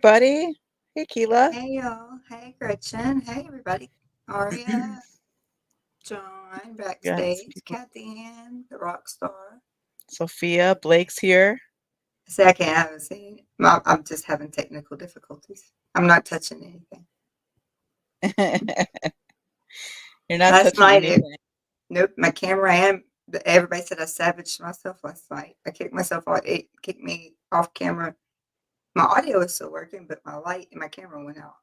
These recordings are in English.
everybody. Hey, Keilah. Hey y'all. Hey Gretchen. Hey everybody. Aria, John, Got some backstage, people. Kathy Ann, the rock star. Sophia, Blake's here. Second, I haven't seen. I'm just having technical difficulties. I'm not touching anything. You're not Last touching night, anything. nope, my camera and everybody said I savaged myself last night. I kicked myself off. It kicked me off camera. My audio is still working, but my light and my camera went out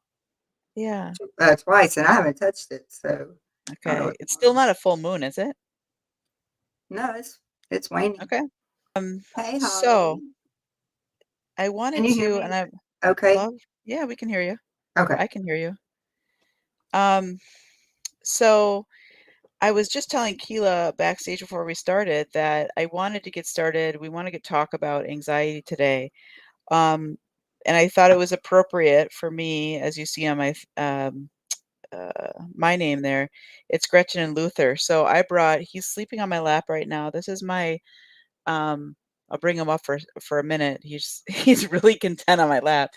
Yeah. twice, and I haven't touched it. So I don't know Okay. what's It's going still on. not a full moon, is it? No, it's waning. Okay. Um, Hey so Holly. I Can wanted you hear to, me? and I Okay. love, yeah, we can hear you. Okay. I can hear you. Um, so I was just telling Keilah backstage before we started that I wanted to get started. We want to talk about anxiety today. Um, and I thought it was appropriate for me, as you see on my name there. It's Gretchen and Luther. So he's sleeping on my lap right now. This is my, um, I'll bring him up for a minute. He's really content on my lap,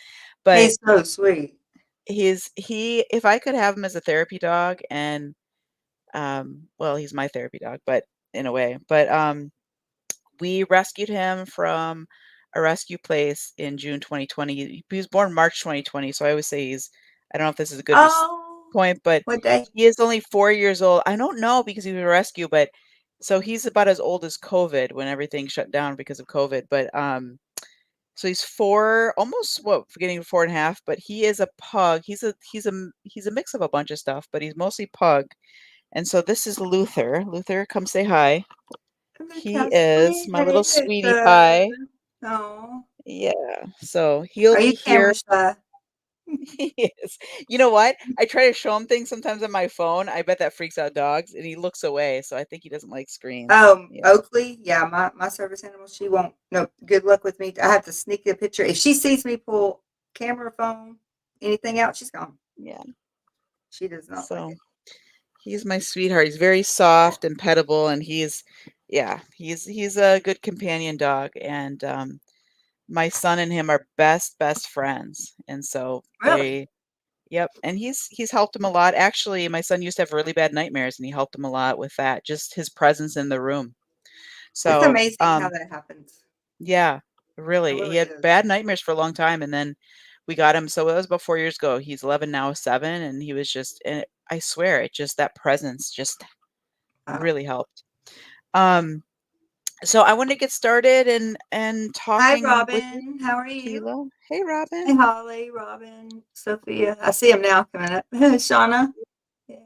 but He's so sweet. if I could have him as a therapy dog and, well, he's my therapy dog, but in a way, but, we rescued him from a rescue place in June 2020. He was born March 2020, so I always say I don't know if this is a good Oh, point, but what day? he is only 4 years old. I don't know because he was a rescue, but so he's about as old as COVID when everything shut down because of COVID, but, so he's 4, almost getting 4.5, but he is a pug. He's a mix of a bunch of stuff, but he's mostly pug, and so this is Luther. Luther, come say hi. Look He how is sweet. my Hey, little sweetie Luther. pie. Oh, Yeah, so he'll are you be here. camera shy? He is. You know what? I try to show him things sometimes on my phone. I bet that freaks out dogs, and he looks away, so I think he doesn't like screens. Yeah. Oakley. Yeah, my service animal. She won't. No, good luck with me. I have to sneak a picture. If she sees me pull camera, phone, anything out, she's gone. Yeah. She does not like So it. he's my sweetheart. He's very soft and pettable, and yeah, he's a good companion dog, and my son and him are best friends, and so Really? yep, and he's helped him a lot. Actually, my son used to have really bad nightmares, and he helped him a lot with that, just his presence in the room. It's So, amazing how that happens. yeah, It really, he really had is. bad nightmares for a long time, and then we got him. So it was about 4 years ago. He's 11 now, 7, and he was just, and I swear, it just that presence just Wow. really helped. Um, so I want to get started and Hi, talking with you, Robin. How are you? Keilah. Hey, Hey, Robin. Holly, Robin, Sophia. I see him now coming up. Shauna. Yeah.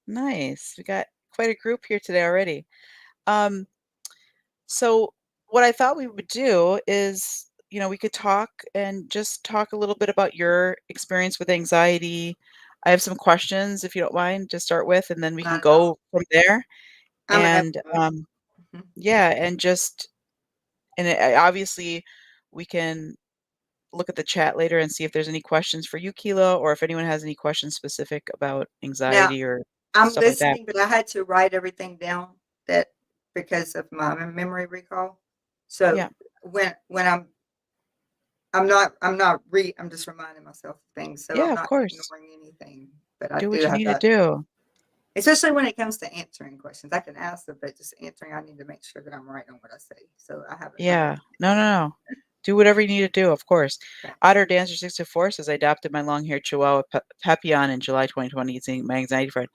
Nice. We got quite a group here today already. Um, so what I thought we would do is, we could talk and just talk a little bit about your experience with anxiety. I have some questions, if you don't mind, to start with, and then we can Not at all. go from there. I'm an And open book. Mhm. yeah, obviously we can look at the chat later and see if there's any questions for you, Keilah, or if anyone has any questions specific about Now, anxiety or I'm stuff like that. listening, but I had to write everything down that because of my memory recall. So Yeah. I'm just reminding myself of things. So Yeah, I'm of not course. ignoring anything. But I Do do what you have need to that, do. especially when it comes to answering questions. I can ask them, but just answering, I need to make sure that I'm right on what I say. So I have it Yeah. highlighted. No, no, no. Do whatever you need to do, of course. Okay. Otter Dancer 64 says, I adopted my long-haired Chihuahua Papillon in July 2020 using my anxiety friend.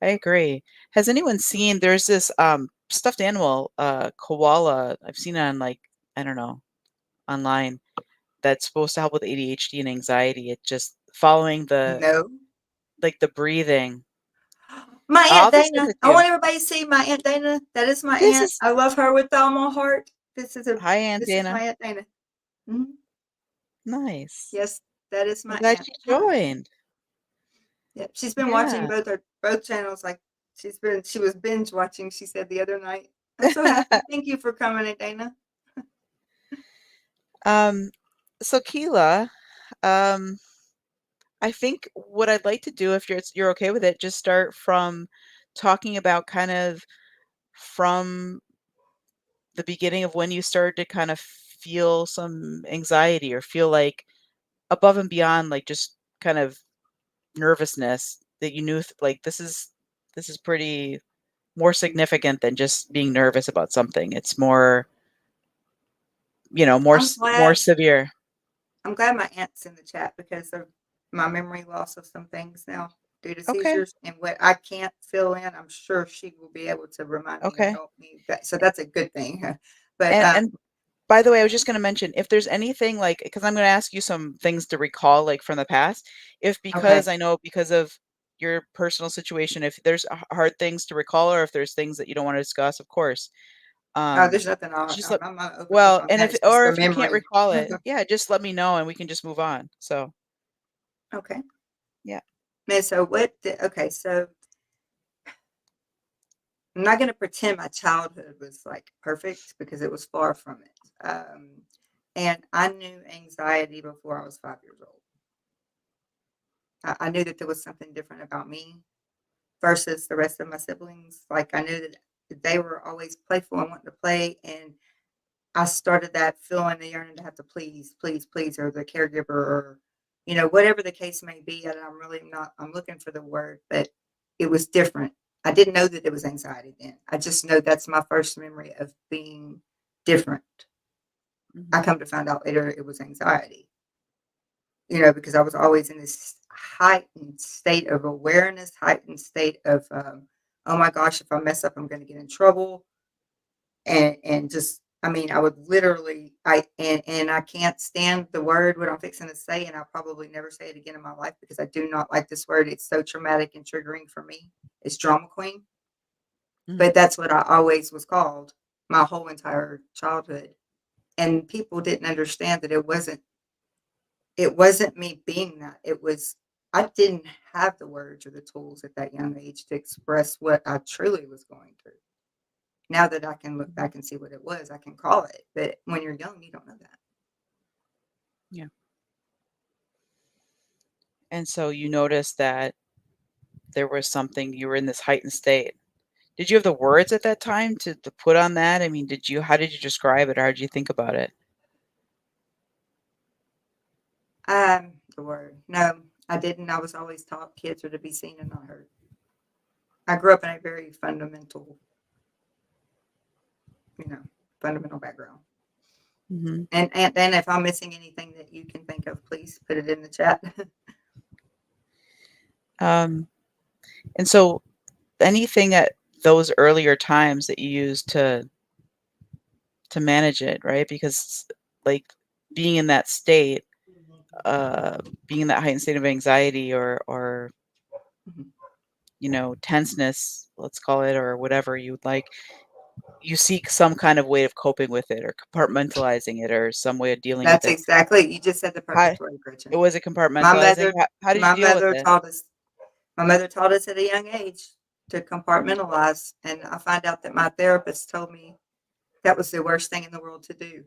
I agree. Has anyone seen, there's this stuffed animal, koala, I've seen it on like, I don't know, online, that's supposed to help with ADHD and anxiety. It just following No. the breathing. My Aunt I'll just send Dana. it to I you. want everybody to see my Aunt Dana. That is my This aunt. is, I love her with all my heart. hi, Aunt This is Dana. my Aunt Dana. Mhm. Nice. Yes, that is I'm my glad aunt. she Hi. joined. Yep, she's been watching Yeah. both channels. Like she was binge watching. She said the other night. I'm so happy. Thank you for coming, Aunt Dana. um, so Keilah, um, I think what I'd like to do, if you're okay with it, just start from talking about kind of from the beginning of when you started to kind of feel some anxiety or feel like above and beyond, like, just kind of nervousness that you knew, like, this is pretty more significant than just being nervous about something. It's more, I'm more glad severe. I'm glad my aunt's in the chat because of my memory loss of some things now due to Okay, seizures and what I can't fill in. I'm sure she will be able to remind me or okay. help me. So that's a good thing. But And by the way, I was just gonna mention, if there's anything like, because I'm gonna ask you some things to recall, like, from the past, if because okay. I know because of your personal situation, if there's hard things to recall or if there's things that you don't wanna discuss, of course, No, um, there's nothing. just let I'm not open book well, on and that. if It's just or the if you can't memory. recall it, yeah, just let me know and we can just move on. So, Okay. yeah. And so okay, so I'm not going to pretend my childhood was like perfect because it was far from it. And I knew anxiety before I was 5 years old. I knew that there was something different about me versus the rest of my siblings. Like I knew that they were always playful and wanting to play, and I started that feeling the yearning to have to please, please, please, or the caregiver, or whatever the case may be. And I'm really not. I'm looking for the word, but it was different. I didn't know that it was anxiety then. I just know that's my first memory of being different. I Mhm. come to find out later it was anxiety. Because I was always in this heightened state of awareness, heightened state of, oh my gosh, if I mess up, I'm going to get in trouble. And just, I mean, I would literally, and I can't stand the word, what I'm fixing to say, and I'll probably never say it again in my life because I do not like this word. It's so traumatic and triggering for me. It's drama queen. Mhm. But that's what I always was called my whole entire childhood. And people didn't understand that it wasn't me being that. It was I didn't have the words or the tools at that young age to express what I truly was going through. Now that I can look Mhm. back and see what it was, I can call it. But when you're young, you don't know that. Yeah. And so you noticed that there was something, you were in this heightened state. Did you have the words at that time to put on that? I mean, how did you describe it, or how did you think about it? The word. No, I didn't. I was always taught kids are to be seen and not heard. I grew up in a very you know, fundamental background. Mhm. And then if I'm missing anything that you can think of, please put it in the chat. Um, and so anything at those earlier times that you used to manage it, right? Because, like, being in that state, uh, being in that heightened state of anxiety or, tenseness, let's call it, or whatever you would like, you seek some kind of way of coping with it or compartmentalizing it or some way of dealing with That's it. exactly you just said the How perfect word, it Gretchen. was it My compartmentalizing? mother How did you my deal with mother it? taught us my mother taught us at a young age to compartmentalize, and I find out that my therapist told me that was the worst thing in the world to do.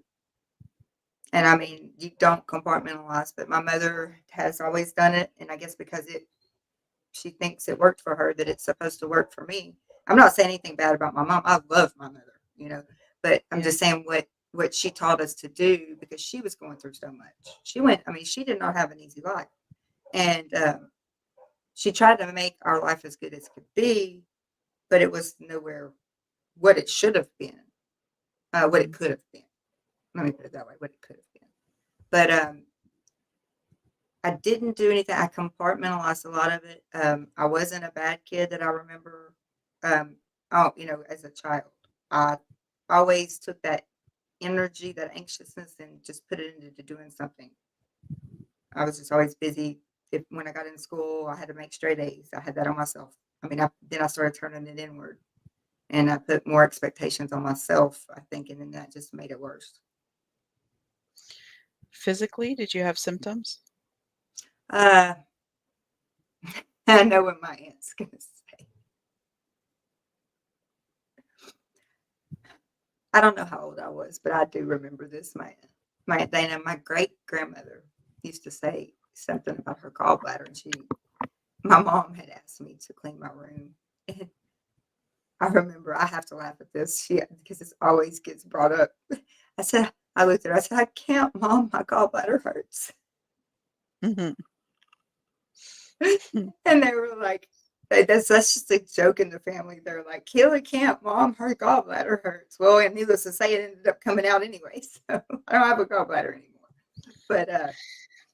And I mean, you don't compartmentalize, but my mother has always done it, and I guess because she thinks it worked for her, that it's supposed to work for me. I'm not saying anything bad about my mom. I love my mother, but I'm Yeah. just saying what she taught us to do because she was going through so much. I mean, she did not have an easy life, and she tried to make our life as good as could be, but it was nowhere what it should have been, what it Mhm. could have been. Let me put it that way, what it could have been. But I didn't do anything. I compartmentalized a lot of it. I wasn't a bad kid that I remember. Um, as a child, I always took that energy, that anxiousness, and just put it into doing something. I was just always busy. When I got in school, I had to make straight A's. I had that on myself. I mean, then I started turning it inward, and I put more expectations on myself. I think, and then that just made it worse. Physically, did you have symptoms? Uh, I know what my aunt's gonna say. I don't know how old I was, but I do remember this. My Aunt Dana, my great grandmother, used to say something about her gallbladder, and my mom had asked me to clean my room, and I remember I have to laugh at this because it always gets brought up. I looked at her, I said, I can't, Mom, my gallbladder hurts. Mhm. And they were like, that's just a joke in the family. They're like, Keilah can't, Mom, her gallbladder hurts. Well, and needless to say, it ended up coming out anyway. So I don't have a gallbladder anymore.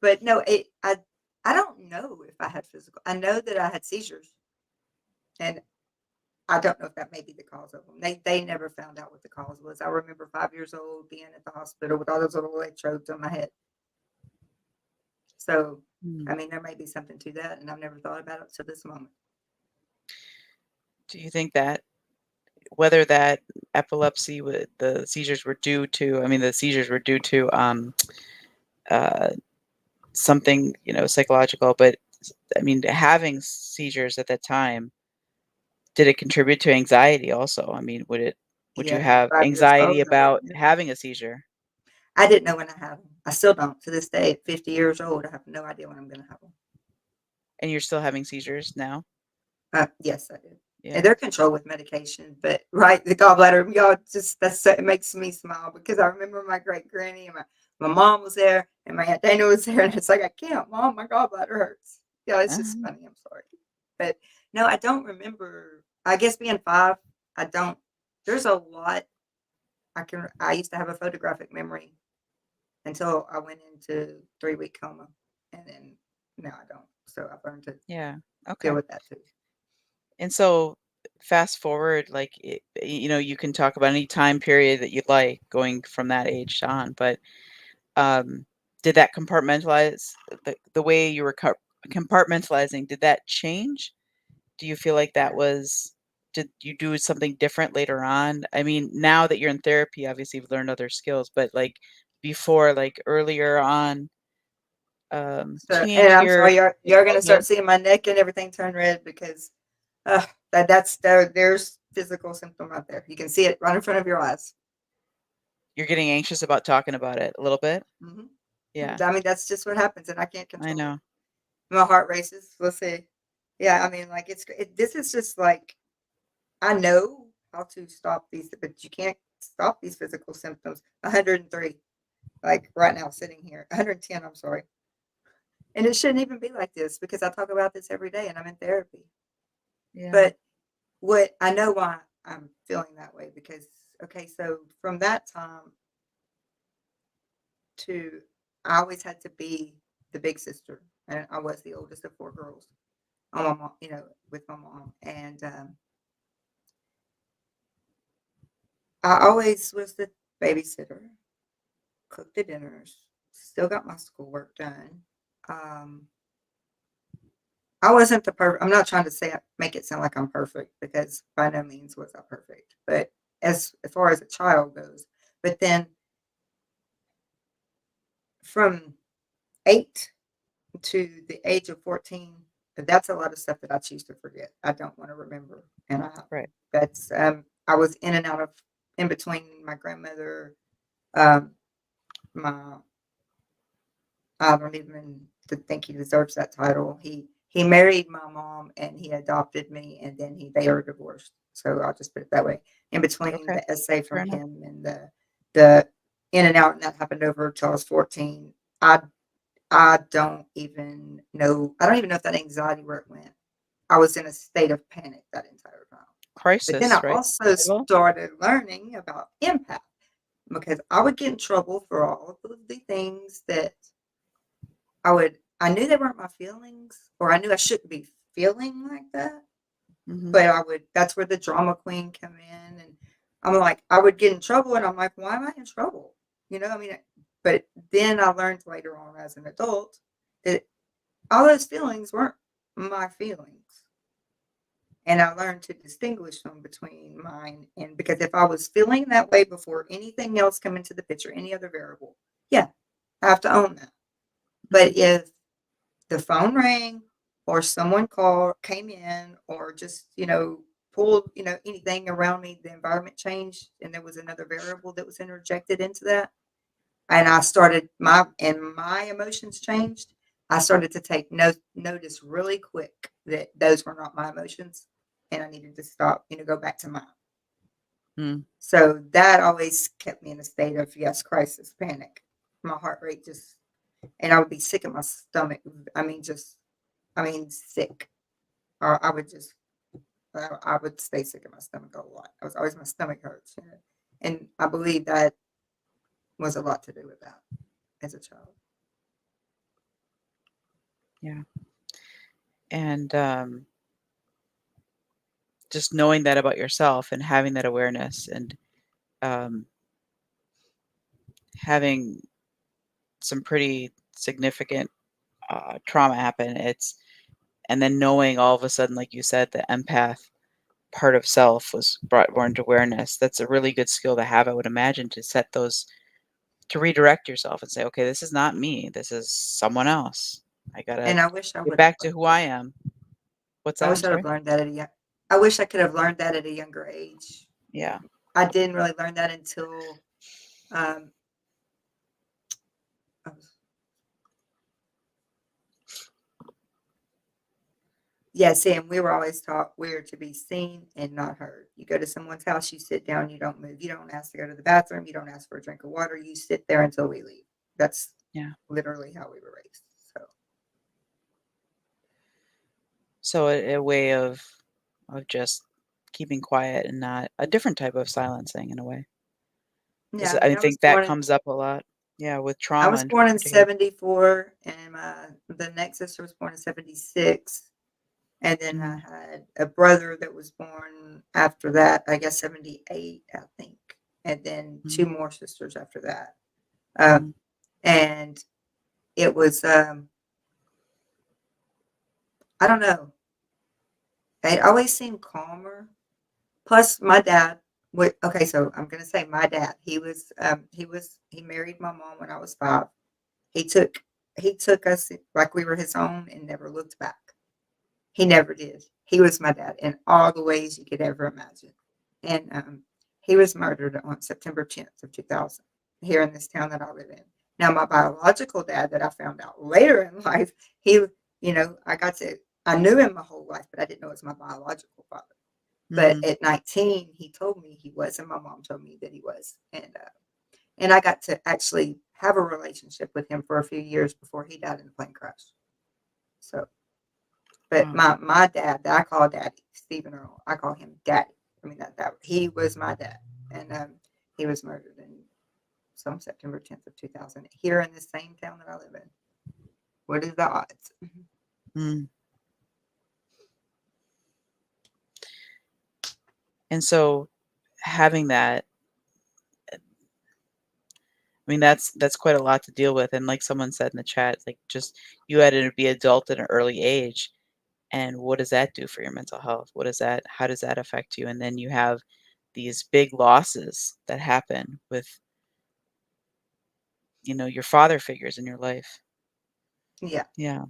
But no, I don't know if I had physical. I know that I had seizures, and I don't know if that may be the cause of them. They never found out what the cause was. I remember 5 years old being at the hospital with all those little electrodes on my head. So, Mm. I mean, there may be something to that, and I've never thought about it to this moment. Do you think that whether that epilepsy with the seizures were due to, I mean, the seizures were due to uh, something, psychological, but I mean, having seizures at that time, did it contribute to anxiety also? I mean, would you Yeah, have 5 years anxiety old, I about didn't know. having a seizure? I didn't know when I had them. I still don't to this day. At 50 years old, I have no idea when I'm going to have them. And you're still having seizures now? Yes, I do. And Yeah. they're controlled with medication, but right, the gallbladder, y'all just it makes me smile because I remember my great granny and my mom was there and my aunt Dana was there, and it's like I can't, Mom, my gallbladder hurts. Yeah, it's just Uh, funny. I'm sorry, but no, I don't remember. I guess being 5, I don't. There's a lot I used to have a photographic memory until I went into 3-week coma, and then now I don't. So I've learned to yeah. deal Okay. with that too. And so fast forward, like, you can talk about any time period that you'd like going from that age on, but um, did that compartmentalize the way you were compartmentalizing, did that change? Do you feel like that was did you do something different later on? I mean, now that you're in therapy, obviously you've learned other skills, but like before, like earlier on, So, and teenage I'm years, sorry, you're oh, going to go start seeing my neck and everything turn red because that's there's physical symptom right there. You can see it right in front of your eyes. you're getting anxious about talking about it a little bit? Hmm. Yeah, I mean, that's just what happens, and I can't I control it. know. My heart races. Let's see. Yeah, I mean, like this is just like I know how to stop these, but you can't stop these physical symptoms. 103, like right now, sitting here. 110. I'm sorry. And it shouldn't even be like this because I talk about this every day and I'm in therapy. Yeah. But what I know why I'm feeling that way because, okay, so from that time to I always had to be the big sister. And I was the oldest of 4 girls on my mom, with my mom. And I always was the babysitter, cooked the dinners, still got my schoolwork done. Um, I wasn't the perfect. I'm not trying to say make it sound like I'm perfect because by no means was I perfect. But as far as a child goes, but then from 8 to the age of 14, that's a lot of stuff that I choose to forget. I don't want to remember, and Right. that's I was in and out of in between my grandmother, um, my I don't even think he deserves that title. He married my mom and he adopted me and then they are divorced. So I'll just put it that way. In between Okay. the essay Fair from enough. him and the in and out, and that happened over till I was 14. I don't even know. I don't even know if that anxiety where it went. I was in a state of panic that entire time. But then I Crisis, right? also Survival? started learning about empath because I would get in trouble for all of the things that I knew they weren't my feelings, or I knew I shouldn't be feeling like that, Mhm. but that's where the drama queen come in, and I'm like, I would get in trouble, and I'm like, why am I in trouble? I mean, but then I learned later on as an adult that all those feelings weren't my feelings. And I learned to distinguish them between mine and because if I was feeling that way before anything else come into the picture, any other variable, yeah, I have to own that. Mhm. But if the phone rang or someone came in or just, pulled, anything around me, the environment changed and there was another variable that was interjected into that. And I started my emotions changed. I started to take notice really quick that those were not my emotions and I needed to stop, go back to mine. Mm. So that always kept me in a state of, yes, crisis, panic. My heart rate just, and I would be sick in my stomach. I mean, just, I mean, sick. Or I would just, I would stay sick in my stomach a lot. I was always, my stomach hurts, you know. And I believe that was a lot to do with that as a child. Yeah. And just knowing that about yourself and having that awareness and um, having some pretty significant trauma happen. And then knowing all of a sudden, like you said, the empath part of self was brought more into awareness. That's a really good skill to have, I would imagine, to set those, to redirect yourself and say, okay, this is not me. This is someone else. I gotta And I wish I get would have back to learned who that. I am. What's I that? I'm wish I'd have sorry. learned that at a young. I wish I could have learned that at a younger age. Yeah. I didn't really learn that until um, I was, yeah, see, and we were always taught we're to be seen and not heard. You go to someone's house, you sit down, you don't move, you don't ask to go to the bathroom, you don't ask for a drink of water, you sit there until we leave. That's Yeah. literally how we were raised. So So a way of just keeping quiet and not a different type of silencing in a way. Is yeah, I think that comes up a lot. Yeah, with I trauma was in born in particular. '74, and the next sister was born in '76. And then I Mm, had a brother that was born after that, I guess 78, I think. And then two mm, more sisters after that. Um, mm, and it was, I don't know, they always seemed calmer. Plus, my dad would, okay, so I'm going to say my dad, he married my mom when I was 5. He took, he took us like we were his own and never looked back. He never did. He was my dad in all the ways you could ever imagine. And he was murdered on September 10th of 2000 here in this town that I live in. Now, my biological dad that I found out later in life, he, I knew him my whole life, but I didn't know it was my biological father. But mhm. at 19, he told me he was, and my mom told me that he was. And I got to actually have a relationship with him for a few years before he died in a plane crash. So but Wow. my dad, that I call daddy, Stephen Earl, I call him daddy. I mean that he was my dad, and he was murdered in some September 10th of 2000 here in the same town that I live in. What is the odds? Mm. And so having that, I mean, that's quite a lot to deal with. And like someone said in the chat, like just you had to be adult at an early age. And what does that do for your mental health? What is that? How does that affect you? And then you have these big losses that happen with, your father figures in your life. Yeah, Yeah.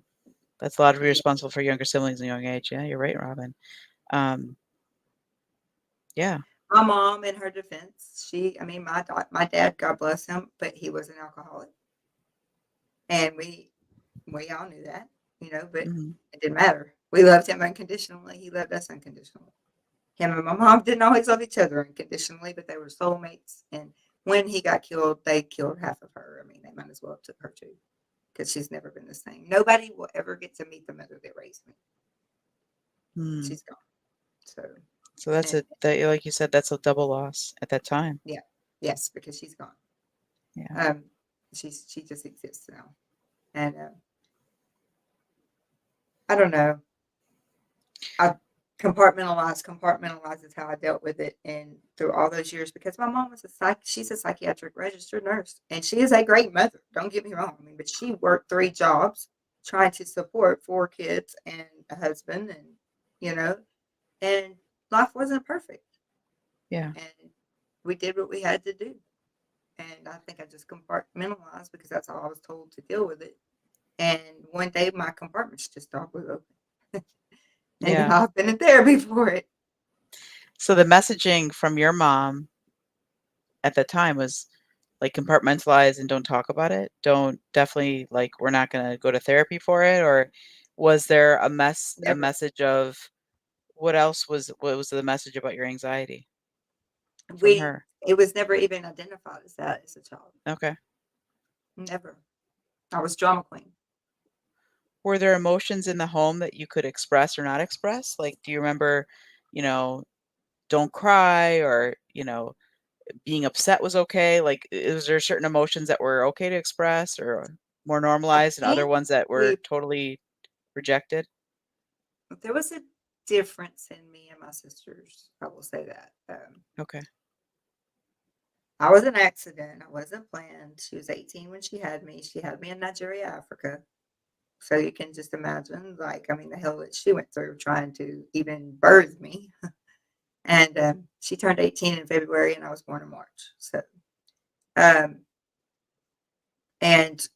That's a lot to be yeah. responsible for younger siblings in a young age. Yeah, you're right, Robin. Um, yeah. My mom, in her defense, I mean, my dad, God bless him, but he was an alcoholic, and we all knew that, but Mhm. it didn't matter. We loved him unconditionally. He loved us unconditionally. Him and my mom didn't always love each other unconditionally, but they were soulmates. And when he got killed, they killed half of her. I mean, they might as well have took her too, because she's never been the same. Nobody will ever get to meet the mother that raised me. Mm. She's gone. So, So that's and that, like you said, that's a double loss at that time. yeah, yes, because she's gone. Yeah. Um, she just exists now, and I don't know. I compartmentalize is how I dealt with it, and through all those years, because my mom was she's a psychiatric registered nurse, and she is a great mother. Don't get me wrong. I mean, but she worked 3 jobs trying to support 4 kids and a husband, and you know, and life wasn't perfect, Yeah. and we did what we had to do. And I think I just compartmentalized because that's how I was told to deal with it. And one day my compartments just all blew open. And Yeah. I've been in therapy for it. So the messaging from your mom at that time was like compartmentalize and don't talk about it. Don't definitely like we're not going to go to therapy for it, or was there a Never message of what was the message about your anxiety from we her? it was never even identified as that as a child. Okay. Never. I was drama queen. Were there emotions in the home that you could express or not express? Like, do you remember, you know, don't cry or, being upset was okay? Like, is there certain emotions that were okay to express or more I normalized and other think ones that were we totally rejected? there was a difference in me and my sisters. I will say that. Okay. I was an accident. I wasn't planned. She was 18 when she had me. She had me in Nigeria, Africa. So you can just imagine, like, I mean, the hell that she went through trying to even birth me. And she turned 18 in February, and I was born in March. So, um, and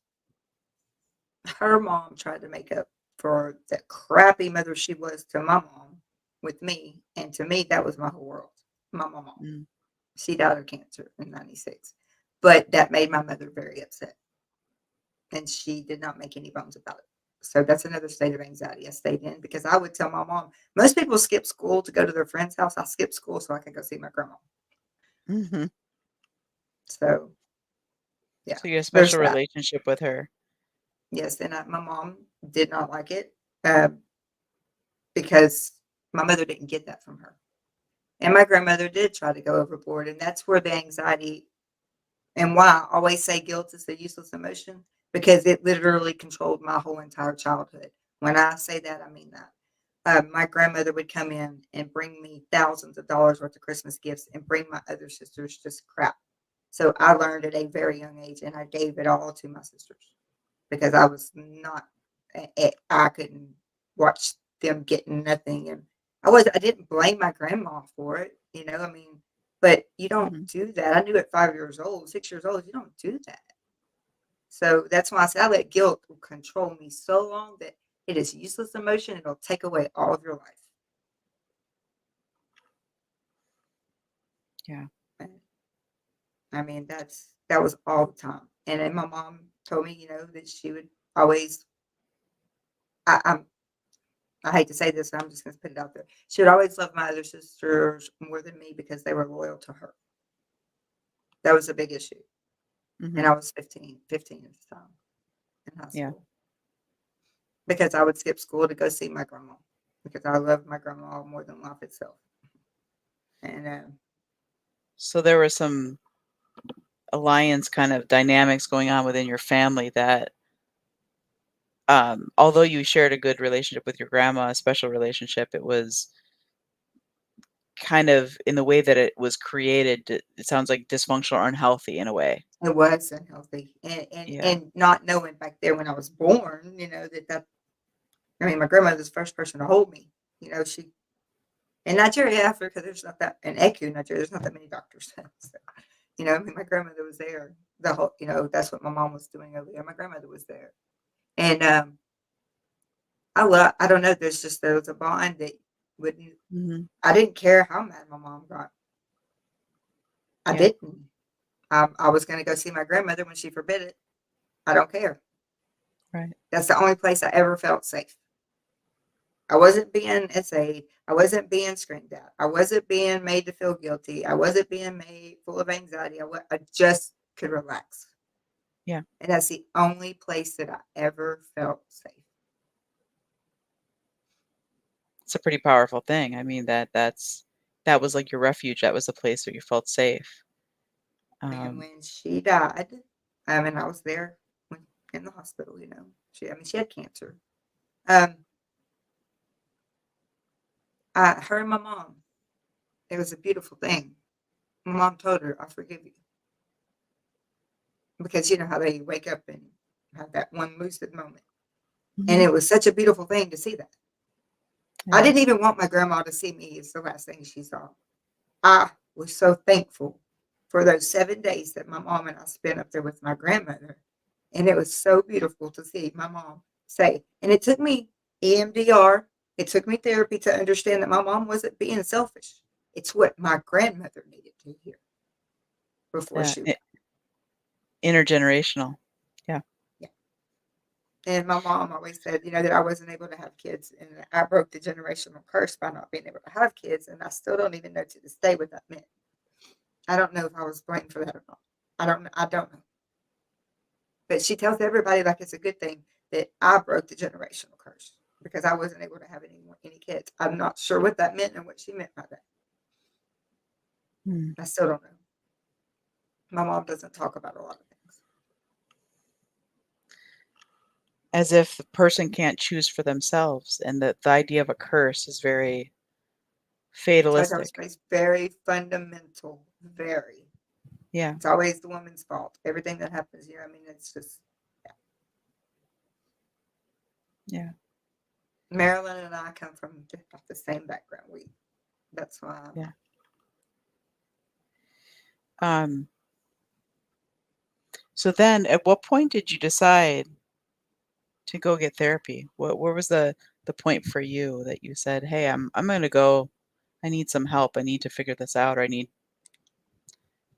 her mom tried to make up for the crappy mother she was to my mom with me. And to me, that was my whole world. My mom. Mm, She died of cancer in 96. But that made my mother very upset. And she did not make any bones about it. So that's another state of anxiety I stayed in because I would tell my mom, most people skip school to go to their friend's house. I skipped school so I could go see my grandma. mhm. So, yeah, So you had a there's special that. relationship with her. Yes, and my mom did not like it um, because my mother didn't get that from her. And my grandmother did try to go overboard. And that's where the anxiety and why I always say guilt is a useless emotion because it literally controlled my whole entire childhood. When I say that, I mean that. My grandmother would come in and bring me thousands of dollars worth of Christmas gifts and bring my other sisters just crap. So I learned at a very young age and I gave it all to my sisters because I was not, I couldn't watch them getting nothing. And I didn't blame my grandma for it, I mean, but you don't Mhm. do that. I knew at 5 years old, 6 years old, you don't do that. So that's why I say I let guilt control me so long that it is useless emotion. It'll take away all of your life. Yeah. And, I mean, that was all the time. And then my mom told me, that she would always. I'm I hate to say this, I'm just going to put it out there. She would always love my other sisters more than me because they were loyal to her. That was a big issue. And Mhm. I was 15 at the time in high Yeah. school because I would skip school to go see my grandma because I loved my grandma more than life itself. And So there was some alliance kind of dynamics going on within your family that, although you shared a good relationship with your grandma, a special relationship, it was kind of in the way that it was created, it sounds like dysfunctional or unhealthy in a way. it was unhealthy. Yeah. And not knowing back there when I was born, that I mean, my grandmother's the first person to hold me. She in Nigeria, Africa, there's not that in Eku, Nigeria, there's not that many doctors. So, I mean, my grandmother was there. The whole, that's what my mom was doing over there. My grandmother was there, and I don't know. There was a bond that wouldn't. Mhm. I didn't care how mad my mom got. I Yeah. didn't. I was going to go see my grandmother when she forbid it. I don't care. Right. That's the only place I ever felt safe. I wasn't being essayed. I wasn't being screamed at. I wasn't being made to feel guilty. I wasn't being made full of anxiety. I just could relax. Yeah. And that's the only place that I ever felt safe. It's a pretty powerful thing. I mean, that was like your refuge. That was the place where you felt safe. And Um, when she died, and I was there in the hospital, she had cancer. Um, her and my mom, it was a beautiful thing. My mom told her, I forgive you. Because you know how they wake up and have that one lucid moment. And mhm. it was such a beautiful thing to see that. It I didn't is. even want my grandma to see me. It's the last thing she saw. I was so thankful for those 7 days that my mom and I spent up there with my grandmother. And it was so beautiful to see my mom say, and it took me EMDR, it took me therapy to understand that my mom wasn't being selfish. It's what my grandmother needed to hear before Yeah. she went. Intergenerational. Yeah. Yeah. And my mom always said, that I wasn't able to have kids. And I broke the generational curse by not being able to have kids. And I still don't even know to this day what that meant. I don't know if I was blamed for that or not. I don't know. But she tells everybody like it's a good thing that I broke the generational curse because I wasn't able to have any kids. I'm not sure what that meant and what she meant by that. Hmm. I still don't know. My mom doesn't talk about a lot of things. As if the person can't choose for themselves, and that the idea of a curse is very fatalistic. It's very fundamental, very. Yeah, It's always the woman's fault. Everything that happens here, I mean, it's just, yeah. yeah. Marilyn and I come from the same background. That's why Yeah. Um, so then at what point did you decide to go get therapy? Where was the point for you that you said, "Hey, I'm gonna go. I need some help. I need to figure this out, or I need."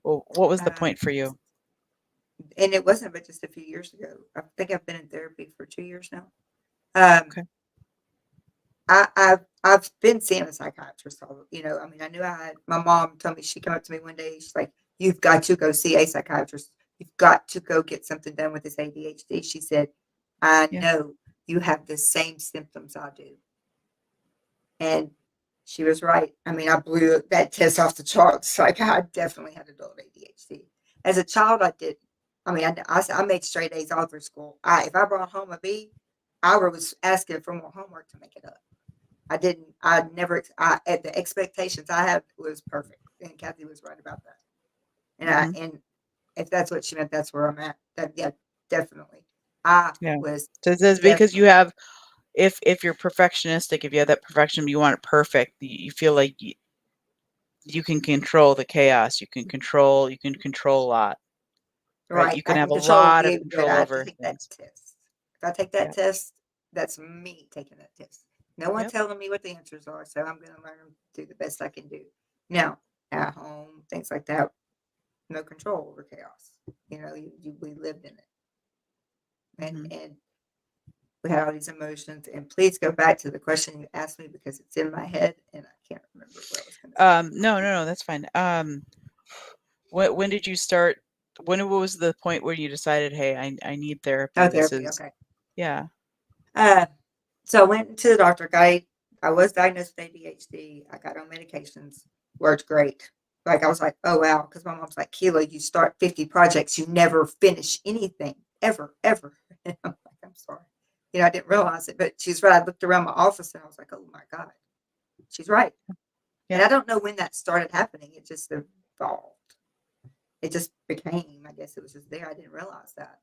Well, what was the um, point for you? and it wasn't but just a few years ago. I think I've been in therapy for 2 years now. Um, Okay. I've been seeing a psychiatrist. I mean, I knew I had. My mom told me, she came up to me one day. She's like, "You've got to go see a psychiatrist. You've got to go get something done with this ADHD." She said, "I Yeah. know you have the same symptoms I do," and she was right. I mean, I blew that test off the charts. Like, I definitely had adult ADHD. As a child, I didn't. I mean, I made straight A's all through school. If I brought home a B, I was asking for more homework to make it up. I didn't. I never. At the expectations I had was perfect, and Kathy was right about that. Mhm. And if that's what she meant, that's where I'm at. That, yeah, definitely. I Yeah. was So it says because you definitely have if you're perfectionistic, if you have that perfection, you want it perfect, you feel like you can control the chaos, you can control a lot, right? right. You can I have can a control lot of you, but I control have to over take that things. test. If I take that Yeah. test, that's me taking that test. No one Yep. telling me what the answers are, so I'm going to learn to do the best I can do. Now, at home, things like that, no control over chaos. We lived in it, Mhm. and we had all these emotions. And please go back to the question you asked me because it's in my head and I can't remember what I was going to say. No, no, no, that's fine. When did you start? What was the point where you decided, hey, I need therapy? Oh, This therapy. is, Okay. yeah, Uh, so I went to the doctor. I was diagnosed with ADHD. I got on medications. Worked great. Like, I was like, oh wow, because my mom's like, Keilah, you start 50 projects, you never finish anything ever, ever. And I'm like, I'm sorry. I didn't realize it, but she's right. I looked around my office and I was like, oh my God, she's right. And yeah, I don't know when that started happening. It just evolved. It just became, I guess it was just there. I didn't realize that.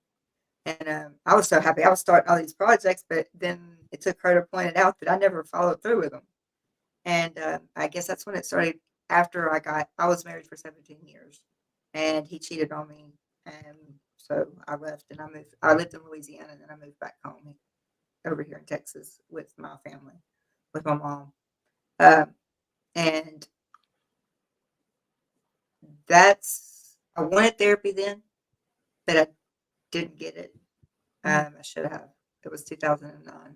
And I was so happy. I was starting all these projects, but then it took her to point it out that I never followed through with them. And I guess that's when it started. After I was married for 17 years, and he cheated on me, and so I left and I moved. I lived in Louisiana, and then I moved back home over here in Texas with my family, with my mom. And I wanted therapy then, but I didn't get it. mm, I should have. It was 2009.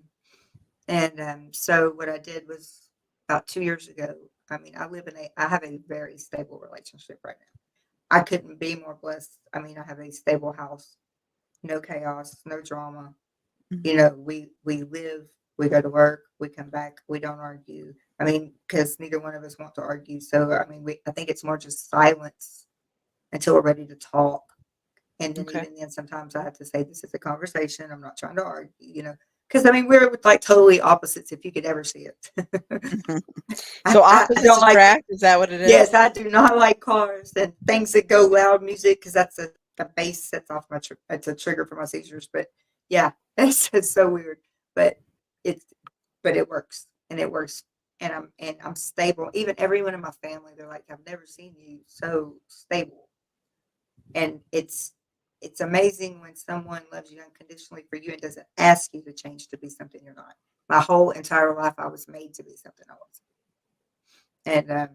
And so what I did was about 2 years ago. I mean, I have a very stable relationship right now. I couldn't be more blessed. I mean, I have a stable house, no chaos, no drama. mhm, We live, we go to work, we come back, we don't argue. I mean, because neither one of us want to argue. So I mean, I think it's more just silence until we're ready to talk. And then okay. even then, sometimes I have to say, this is a conversation. I'm not trying to argue. Because I mean, we're like totally opposites if you could ever see it. Mhm. I, So I opposites don't like, attract, is that what it is? yes, I do not like cars and things that go loud music because that's the bass sets off it's a trigger for my seizures. But yeah, it's so weird. But it's, but it works and it works. And I'm stable. Even everyone in my family, they're like, I've never seen you so stable. And it's amazing when someone loves you unconditionally for you and doesn't ask you to change to be something you're not. My whole entire life, I was made to be something I wasn't, and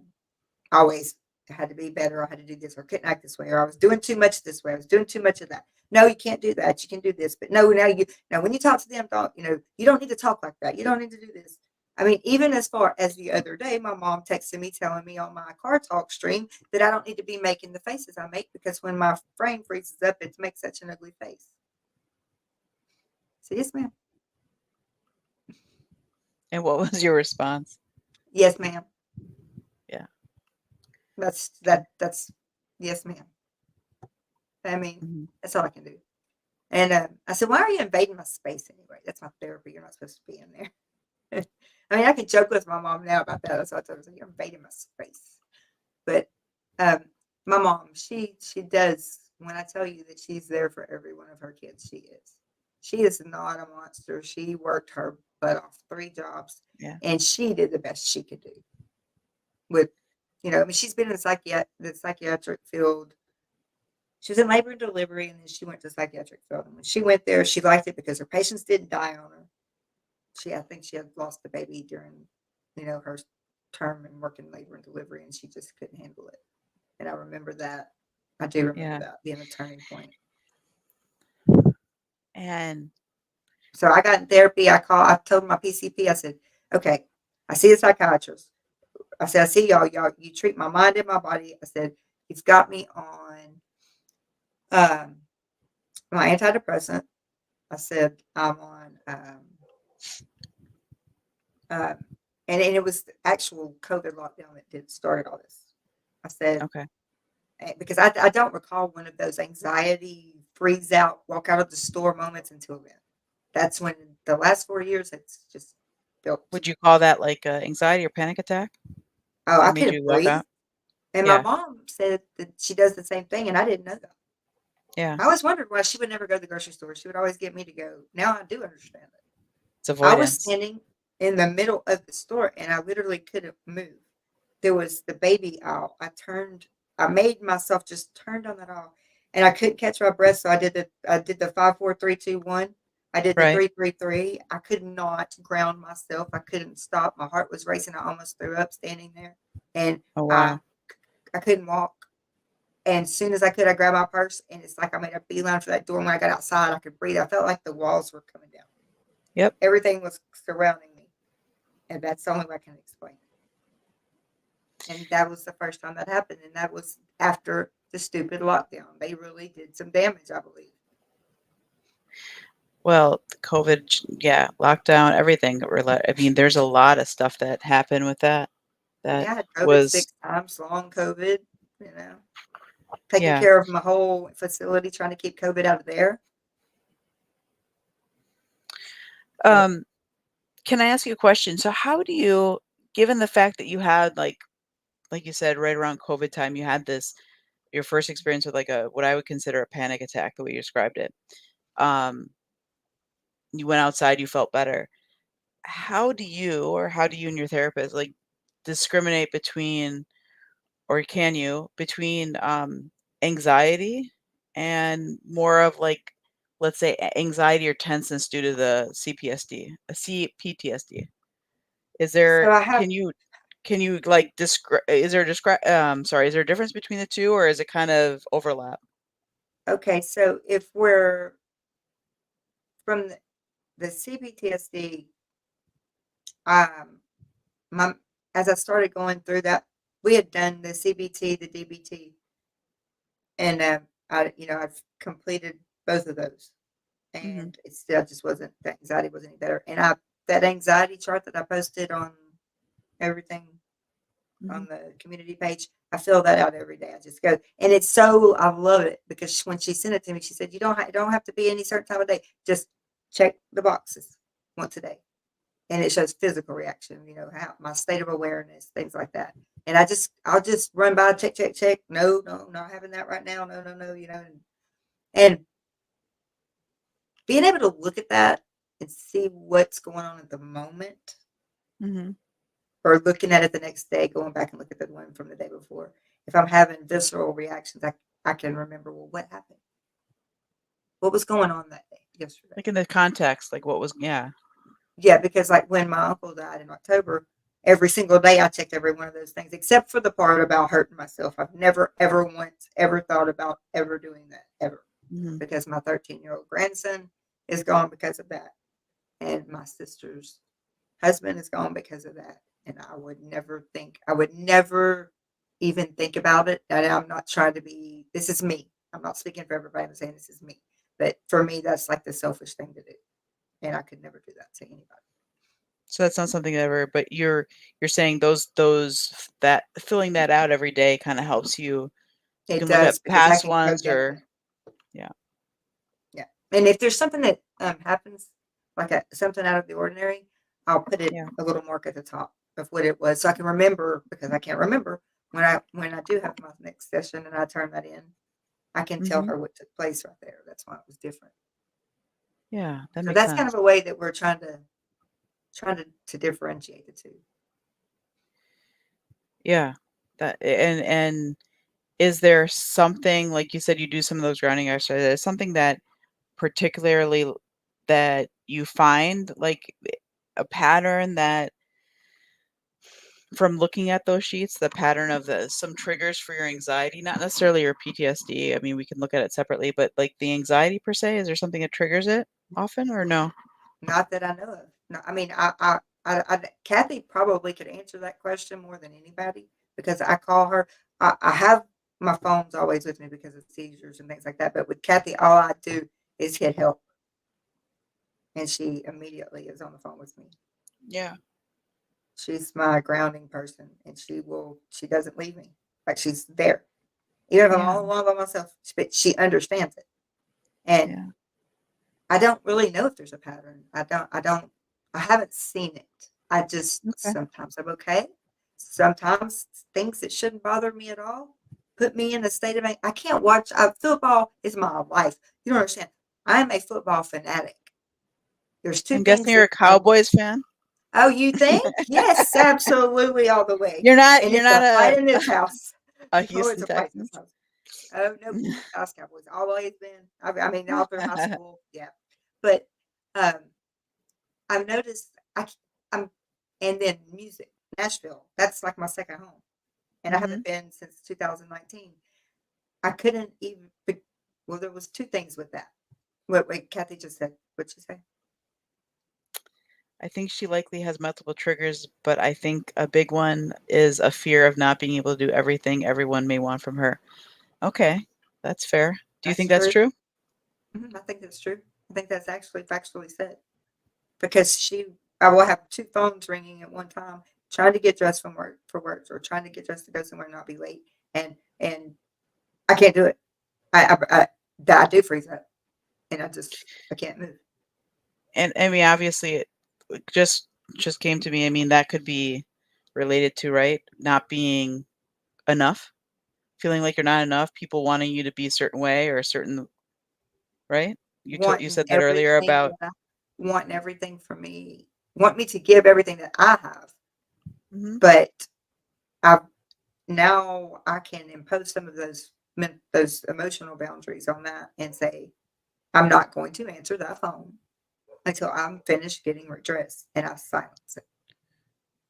always had to be better. I had to do this, or couldn't act this way, or I was doing too much this way. I was doing too much of that. No, you can't do that. You can do this, but no, now when you talk to them, don't you don't need to talk like that. You don't need to do this. I mean, even as far as the other day, my mom texted me telling me on my car talk stream that I don't need to be making the faces I make because when my frame freezes up, it makes such an ugly face. said, yes, ma'am. And what was your response? Yes, ma'am. Yeah. That's Okay. that's yes, ma'am. I mean, Mhm. that's all I can do. And I said, why are you invading my space anyway? That's my therapy. You're not supposed to be in there. I mean, I can joke with my mom now about that. That's what I told her. You're invading my space. But um, my mom, she does. When I tell you that she's there for every one of her kids, she is. She is not a monster. She worked her butt off 3 jobs, Yeah. and she did the best she could do. With, I mean, she's been in the psychiatric field. She was in labor and delivery, and then she went to the psychiatric field. And when she went there, she liked it because her patients didn't die on her. I think she had lost the baby during, her term and working labor and delivery, and she just couldn't handle it. And I remember that. I do remember Yeah. that being a turning point. And So I got in therapy. I told my PCP, I said, okay, I see a psychiatrist. I said, I see y'all, you treat my mind and my body. I said, he's got me on my antidepressant. I said, I'm on, um, and it was the actual COVID lockdown that did started all this. I said, okay. because I don't recall one of those anxiety freeze out, walk out of the store moments until then. That's when the last 4 years it's just built. Would you call that like a anxiety or panic attack Oh, that I made couldn't you walk breathe. out? And my Yeah. mom said that she does the same thing, and I didn't know that. Yeah. I always wondered why she would never go to the grocery store. She would always get me to go. Now I do understand it. It's I was avoidance. standing in the middle of the store, and I literally couldn't move. There was the baby aisle. I made myself just turned on that aisle, and I couldn't catch my breath. So I did the 5 4 3 2 1. I did the Right. 3 3 3. I could not ground myself. I couldn't stop. My heart was racing. I almost threw up standing there, and Oh, I wow. I couldn't walk. And as soon as I could, I grabbed my purse, and it's like I made a beeline for that door. And when I got outside, I could breathe. I felt like the walls were coming down. Yep. Everything was surrounding me, and that's the only way I can explain it. And that was the first time that happened, and that was after the stupid lockdown. They really did some damage, I believe. Well, COVID, yeah, lockdown, everything. I mean, there's a lot of stuff that happened with that. That Yeah, I had COVID was, 6 times, long COVID, you know, taking yeah. care of my whole facility, trying to keep COVID out of there. But Um, can I ask you a question? So how do you, given the fact that you had like you said, right around COVID time, you had your first experience with like what I would consider a panic attack, the way you described it. Um, you went outside, you felt better. How do you and your therapist like discriminate between, or can you, between anxiety and more of like, let's say, anxiety or tenseness due to the CPSD, CPTSD? Is so there, I have, can you like describe, is there a difference between the two, or is it kind of overlap? okay, so if we're from the CPTSD, um, my as I started going through that, we had done the CBT, the DBT, and I've completed both of those, Mhm. and it still just wasn't the anxiety wasn't any better. And I that anxiety chart that I posted on everything Mhm. on the community page, I fill that out every day. I just go, and it's so I love it because when she sent it to me, she said, it don't have to be any certain time of day. Just check the boxes once a day, and it shows physical reaction. How my state of awareness, things like that. And I'll just run by, check, check, check. No, no, not having that right now. No, no, no. And being able to look at that and see what's going on at the moment, Mhm. or looking at it the next day, going back and look at the one from the day before. If I'm having visceral reactions, I can remember, well, what happened? What was going on that day, yesterday? Like in the context, like what was, yeah. Yeah, because like when my uncle died in October, every single day I checked every one of those things, except for the part about hurting myself. I've never, ever once, ever thought about ever doing that, ever. Mhm. Because my 13-year-old grandson is gone because of that. And my sister's husband is gone because of that. And I would never even think about it. And I'm not trying to be, this is me. I'm not speaking for everybody. I'm saying this is me. But for me, that's like the selfish thing to do. and I could never do that to anybody. So that's not something ever, but you're saying those that filling that out every day kind of helps you. You It can look does at because I past can go ones down or there. yeah. Yeah, and if there's something that happens, like something out of the ordinary, I'll put it Yeah. a little mark at the top of what it was, so I can remember because I can't remember when I do have my next session and I turn that in. I can tell Mhm. her what took place right there. That's why it was different. Yeah, that So makes that's kind of sense. a way that we're trying to differentiate the two. Yeah. That and is there something like you said you do some of those grounding exercises, something that particularly that you find like a pattern that from looking at those sheets, the pattern of the some triggers for your anxiety, not necessarily your PTSD. I mean, we can look at it separately, but like the anxiety per se, is there something that triggers it often or no? Not that I know of. No, I mean, Kathy probably could answer that question more than anybody because I call her. I have my phone's always with me because of seizures and things like that. But with Kathy, all I do is hit help, and she immediately is on the phone with me. Yeah. She's my grounding person, and she doesn't leave me. Like she's there, even if I'm Yeah. all alone by myself. But she understands it, and Yeah. I don't really know if there's a pattern. I haven't seen it. I just Okay. sometimes I'm okay. Sometimes things that shouldn't bother me at all put me in a state of I can't watch football is my life. You don't understand. I'm a football fanatic. There's two I'm guessing things you're that a Cowboys fan? oh, you think? Yes, absolutely all the way. You're not And you're it's not a fight in this house. a Oh, it's Houston a fight in this Texans? house. Oh no, Dallas Cowboys always been. I mean, all through high school, yeah. But um, I've noticed I'm and then music, Nashville. That's like my second home, and I Mhm. haven't been since 2019. I couldn't even. Well, there was two things with that. What Kathy just said. What'd she say? I think she likely has multiple triggers, but I think a big one is a fear of not being able to do everything everyone may want from her. Okay, that's fair. Do you That's think that's true. true? I think that's true. I think that's actually factually said because I will have two phones ringing at one time, trying to get dressed from work for work, or trying to get dressed to go somewhere and not be late, and I can't do it. I do freeze up, and I can't move. And I mean, obviously, it just came to me. I mean, that could be related to, right? Not being enough, feeling like you're not enough, people wanting you to be a certain way or a certain right? You Wanting said that earlier everything about that wanting everything from me, want me to give everything that I have, mhm, but I now I can impose some of those emotional boundaries on that and say I'm not going to answer that phone until I'm finished getting dressed, and I silence it.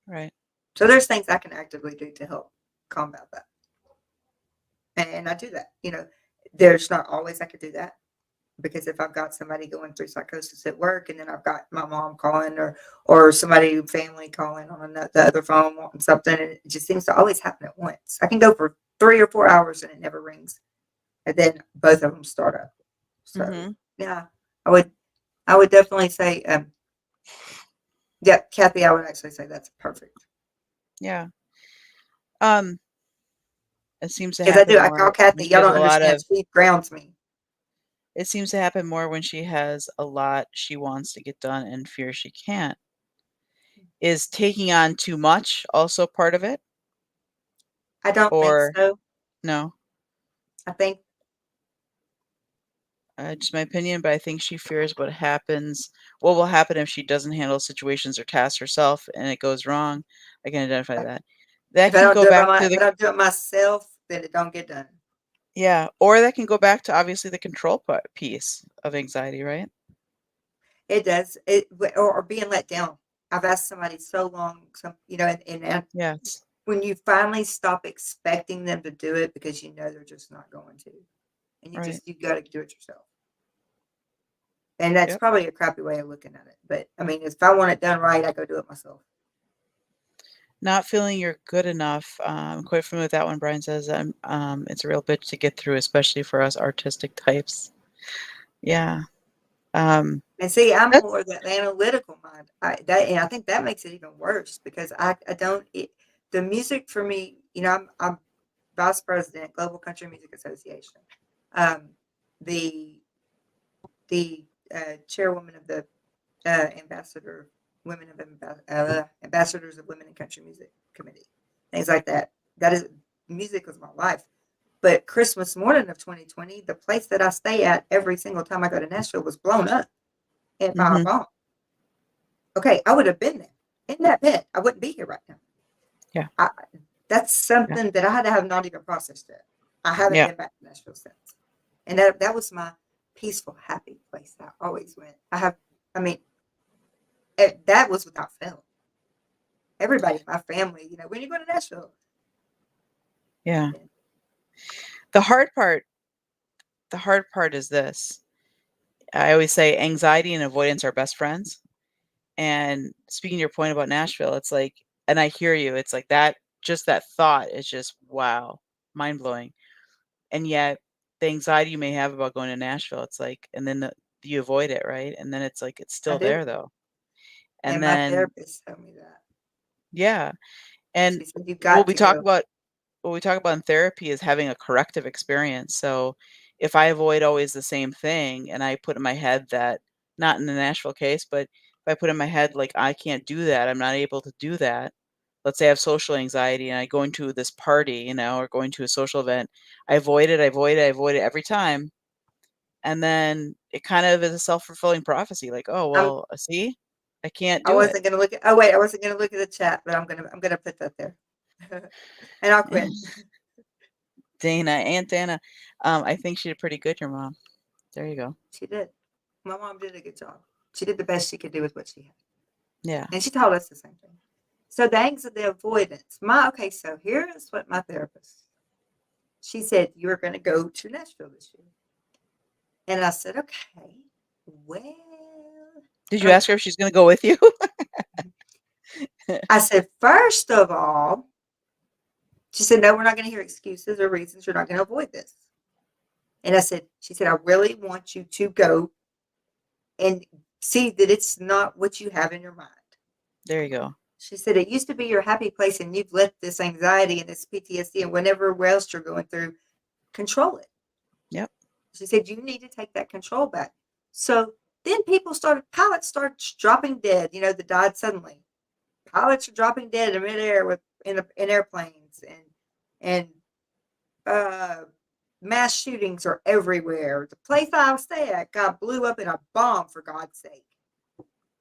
right. So there's things I can actively do to help combat that, and I do that. There's not always I could do that because if I've got somebody going through psychosis at work, and then I've got my mom calling or somebody family calling on the other phone wanting something, and it just seems to always happen at once. I can go for 3 or 4 hours and it never rings, and then both of them start up. So Mhm, yeah, I would I would definitely say yeah, Kathy. I would actually say that's perfect yeah. Um, it seems to because I happen do. I call more when Kathy. she Y'all has don't a lot understand. of She grounds me. it seems to happen more when she has a lot she wants to get done and fears she can't. Is taking on too much also part of it? I don't think Or so. no? I think Just my opinion, but I think she fears what will happen if she doesn't handle situations or tasks herself and it goes wrong. I can identify that. That if I can don't go do it back to if I the don't do it myself, then it don't get done. yeah, or that can go back to obviously the control piece of anxiety, right? It does. Or being let down. I've asked somebody so long, and Yes. when you finally stop expecting them to do it because you know they're just not going to, and Right. you got to do it yourself. And that's Yep. probably a crappy way of looking at it. But I mean, if I want it done right, I go do it myself. Not feeling you're good enough. Quite familiar with that one. Brian says, it's a real bitch to get through, especially for us artistic types. Yeah. And see, I'm That's more the analytical mind. And I think that makes it even worse because I don't the music for me, I'm vice president, Global Country Music Association. Um, the the chairwoman of the ambassador women of ambassadors of women in country music committee, things like that. That is music was my life. But Christmas morning of 2020, the place that I stay at every single time I go to Nashville was blown up and by a mhm, bomb. Okay, I would have been there in that pit. I wouldn't be here right now. yeah, I, that's yeah, something that I had to have not even processed it. I haven't yeah, been back to Nashville since, and that was my peaceful, happy place. I always went. I mean, that was without fail. Everybody, my family, when you go to Nashville, yeah. and The hard part the hard part is this. I always say anxiety and avoidance are best friends. And speaking to your point about Nashville, it's like and I hear you, it's like that just that thought is just, wow, mind-blowing. And yet, the anxiety you may have about going to Nashville, it's like and then you avoid it, right? And then it's like it's I still do. there, though. And And my then therapist told me that. yeah, and She said, "You what got we to talk go." about what we talk about in therapy is having a corrective experience. So, if I avoid always the same thing and I put in my head that not in the Nashville case, but if I put in my head, like, I can't do that, I'm not able to do that. Let's say I have social anxiety and I go into this party, or going to a social event. I avoid it, I avoid it, I avoid it every time. And then it kind of is a self-fulfilling prophecy, like, "Oh, I'm. well, see? I can't I do it." wasn't gonna look at. Oh wait, I wasn't gonna look at the chat, but I'm gonna put that there, and I'll quit. Dana, Aunt Dana, I think she did pretty good, your mom. There you go. She did. My mom did a good job. She did the best she could do with what she had, Yeah. and she taught us the same thing. So the anxiety, the avoidance. Okay. So here is what my therapist. She said you're going to go to Nashville this year, and I said, okay. Well, Did you um, ask her if she's gonna go with you? I said first of all, she said no, we're not going to hear excuses or reasons. You're not going to avoid this. And I said, she said, I really want you to go and see that it's not what you have in your mind. There you go. She said, it used to be your happy place, and you've let this anxiety and this PTSD and whatever else you're going through control it. Yep. She said, you need to take that control back. So then pilots start dropping dead, that died suddenly. Pilots are dropping dead in midair in airplanes, and uh, mass shootings are everywhere. The place I stay at got blew up in a bomb, for God's sake.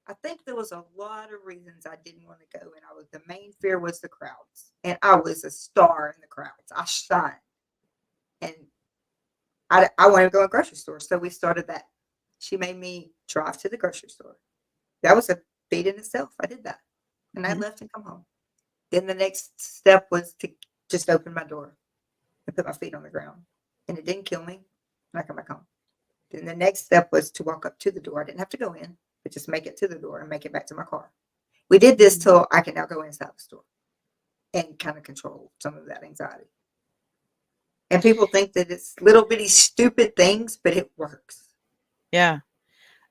I think there was a lot of reasons I didn't want to go, and the main fear was the crowds, and I was a star in the crowds. I shine, and I wanted to go to a grocery store, so we started that. She made me drive to the grocery store. That was a feat in itself. I did that, and I Mhm. left and come home. Then the next step was to just open my door and put my feet on the ground, and it didn't kill me. And I come back home. Then the next step was to walk up to the door. I didn't have to go in, but just make it to the door and make it back to my car. We did this Mhm. till I can now go inside the store and kind of control some of that anxiety. And people think that it's little bitty stupid things, but it works. Yeah.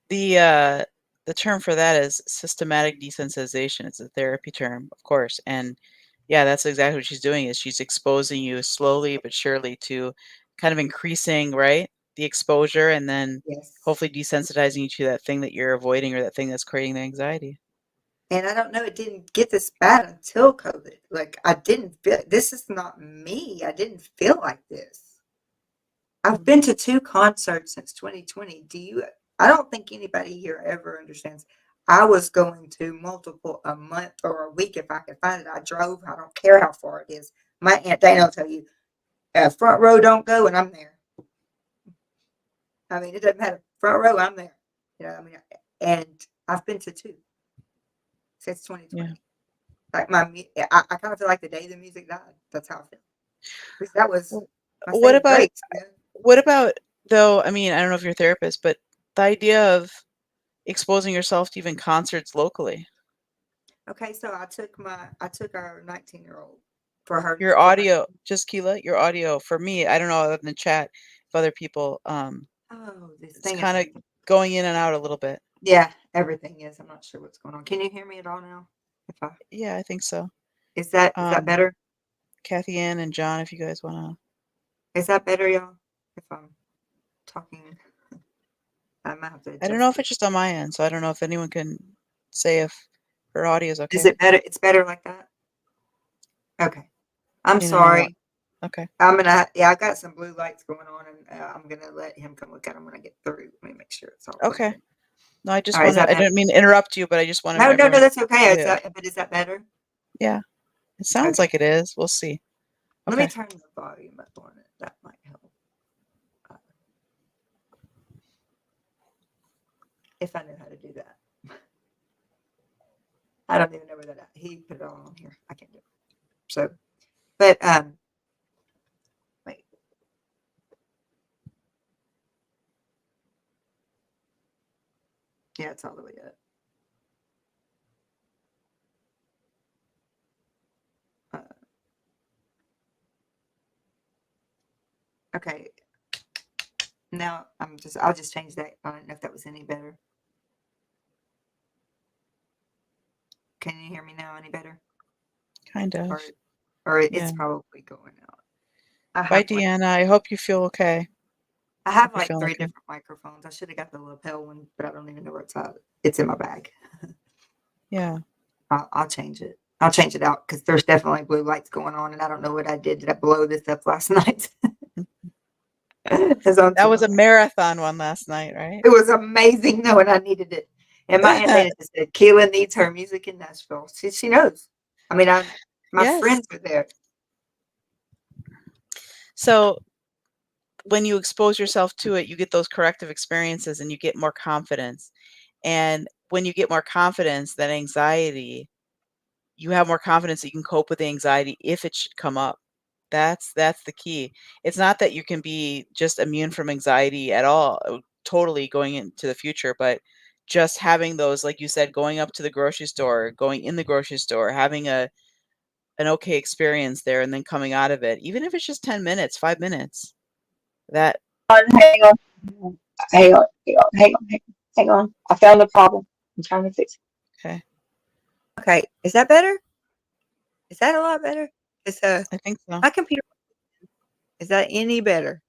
The term for that is systematic desensitization. It's a therapy term, of course, and yeah, that's exactly what she's doing is she's exposing you slowly but surely to kind of increasing, right, the exposure and then Yes. hopefully desensitizing you to that thing that you're avoiding or that thing that's creating the anxiety. And I don't know, it didn't get this bad until COVID. Like I didn't feel this is not me. I didn't feel like this. I've Mhm. been to 2 concerts since 2020. I don't think anybody here ever understands. I was going to multiple a month or a week if I could find it. I drove. I don't care how far it is. My Aunt Dana will tell you, front row don't go, and I'm there. I mean, it doesn't matter. Front row, I'm there. I mean, and I've been to 2 since Yeah. 2020. Like I kind of feel like the day the music died. That's how I feel. Because that was W my what saving about grace. what about though, I mean, I don't know if you're a therapist, but the idea of exposing yourself to even concerts locally. Okay, so I took our 19-year-old for Your for her. audio just Keila, your audio for me, I don't know other than chat if other people, Oh, this it's thing is kinda acting. going in and out a little bit. Yeah, everything is. I'm not sure what's going on. Can you hear me at all now? If I Yeah, I think so. is that Um, better? Kathy Ann and John, if you guys wanna. Is that better, y'all? If I'm talking, I might have to I don't know adjust if it. it's just on my end, so I don't know if anyone can say if her audio is Is okay. it better? It's better like that? Okay. I'm In and out. sorry. Okay. Yeah, I got some blue lights going on, and I'm gonna let him come look at them when I get through. Let me make sure it's all Okay. clear. No, I All just right, is wanted that I better? didn't mean to interrupt you, but I just wanted No, no, no, everyone that's okay. to But is that better? yeah. It sounds Okay. like it is. We'll see. Let me Okay. turn the volume up on it. That might help. Uh, if I knew how to do that. I don't even know where that he put it all on here. I can't do it. So, but wait. Yeah, it's all the way up. Okay. Now I'll just change that. I don't know if that was any better. Can you hear me now any better? Kind of. Or or Yeah. it's probably going out. I Bye, have like Deanna. I hope you feel okay. I Hope have you're like feeling 3 okay. different microphones. I should have got the lapel one, but I don't even know where it's at. It's in my bag. Yeah. I'll change it. I'll change it out because there's definitely blue lights going on, and I don't know what I did. Did I blow this up last night? It's on That too was a high. marathon one last night, right? It was amazing knowing I needed it. And my Aunt Dana just said, Keilah needs her music in Nashville. She knows. I mean, my Yes. friends were there. So when you expose yourself to it, you get those corrective experiences and you get more confidence. And when you get more confidence, that anxiety, you have more confidence that you can cope with the anxiety if it should come up. That's the key. It's not that you can be just immune from anxiety at all, totally going into the future, but just having those, like you said, going up to the grocery store, going in the grocery store, having an okay experience there, and then coming out of it, even if it's just 10 minutes, 5 minutes. That Hang on, hang on. I found the problem. I'm trying to fix it. okay. Okay. Is that better? Is that a lot better? It's I think so. my computer. Is that any better?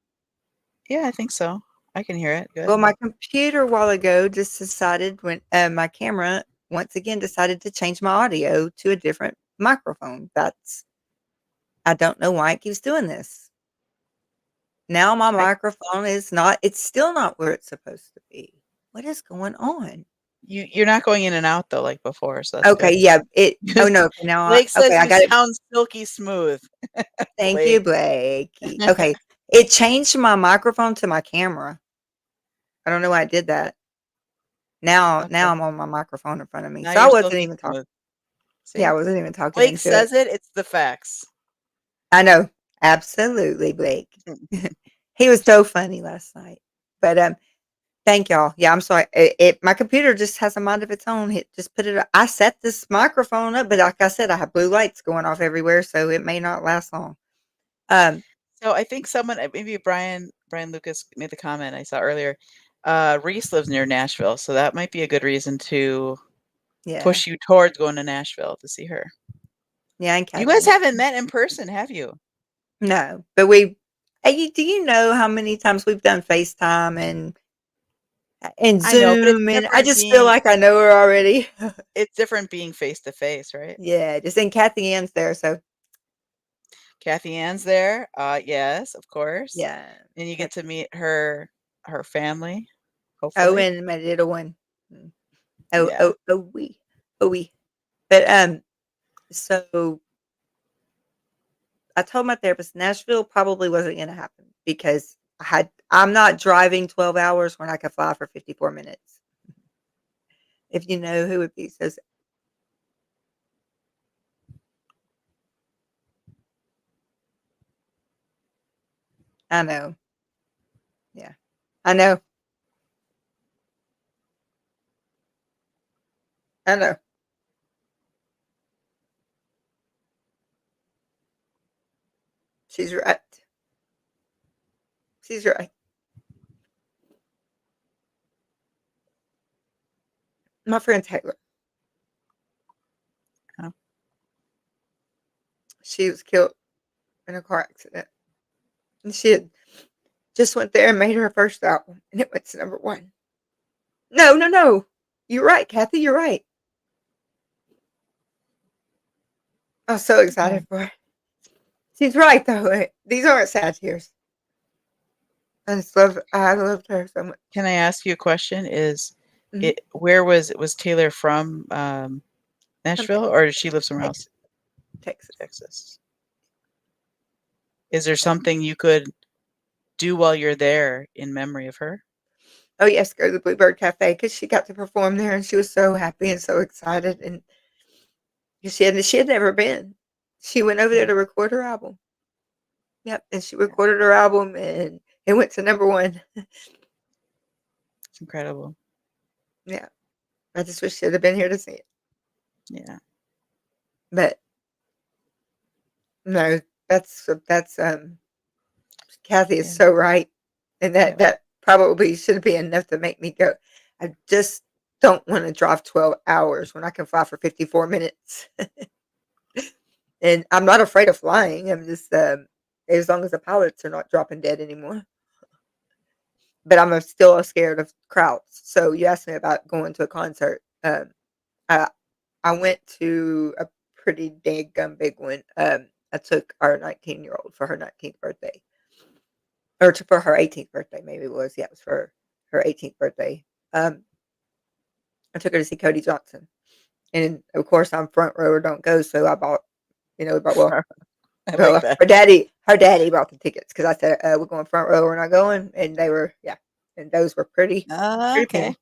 Yeah, I think so. I can hear it. Good. Well, my computer a while ago just decided when my camera once again decided to change my audio to a different microphone. I don't know why it keeps doing this. Now my I microphone is not, it's still not where it's supposed to be. What is going on? you're not going in and out though like before, so that's Okay, good. yeah, oh no, okay, Blake okay, says I you got it. sound silky smooth. Thank you, Blake. Blakey. Okay, it changed my microphone to my camera. I don't know why I did that. Now Okay. I'm on my microphone in front of me. Now So I you're wasn't silky even talking. smooth. Yeah, I See? wasn't even talking Blake into it. says it, it's the facts. I know. Absolutely, Blake. He was so funny last night. But thank y'all. Yeah, I'm sorry. My computer just has a mind of its own. It just put it. I set this microphone up, but like I said, I have blue lights going off everywhere, so it may not last long. So I think someone, maybe Brian Lucas made the comment I saw earlier. Reese lives near Nashville, so that might be a good reason to Yeah, push you towards going to Nashville to see her. yeah, and You guys Kathy. haven't met in person, have you? No, but we. Hey, do you know how many times we've done FaceTime and I know, but Zoom, and I just feel like I know her already. it's different being face to face, right? Yeah, just and Kathy Ann's there, so Kathy Ann's there. Yes, of course. yeah. And you get to Kathy. meet her family, Oh, hopefully. and my little one. Mm. Oh, Yeah. oh, oh, we. But so I told my therapist Nashville probably wasn't going to happen because I'm not driving 12 hours when I could fly for 54 minutes. If you know who would be so I know. Yeah. I know. I know. She's right. She's right. My friend Taylor. Oh. She was killed in a car accident. And she had just went there and made her first album, and it went to #1. No. You're right, Kathy. You're right. I was so excited for her. She's right, though. These aren't sad tears. I loved her so much. Can I ask you a question? Is Mhm. where was Taylor from? Nashville, or does she live somewhere else? Texas. Texas. Is there something you could do while you're there in memory of her? Oh, yes, go to the Bluebird Cafe because she got to perform there, and she was so happy and so excited, and she had never been. She went over there to record her album. Yep, and she recorded her album, and it went to #1. It's incredible. Yeah. I just wish she'd have been here to see it. Yeah. But no, that's Kathy is Yeah. so right. And Yep. that probably should be enough to make me go. I just don't want to drive 12 hours when I can fly for 54 minutes. And I'm not afraid of flying. I'm just as long as the pilots are not dropping dead anymore. But I'm still scared of crowds. So you asked me about going to a concert. I I went to a pretty daggum big one. I took our 19-year-old for her 19th birthday, or for her 18th birthday, maybe it was. Yeah, it was for her 18th birthday. Um, I took her to see Cody Johnson, and of course, I'm front row or don't go. So I bought, well, I like that. her daddy bought the tickets because I said we're going front row, we're not going, and they were, yeah, and those were pretty Okay. cool.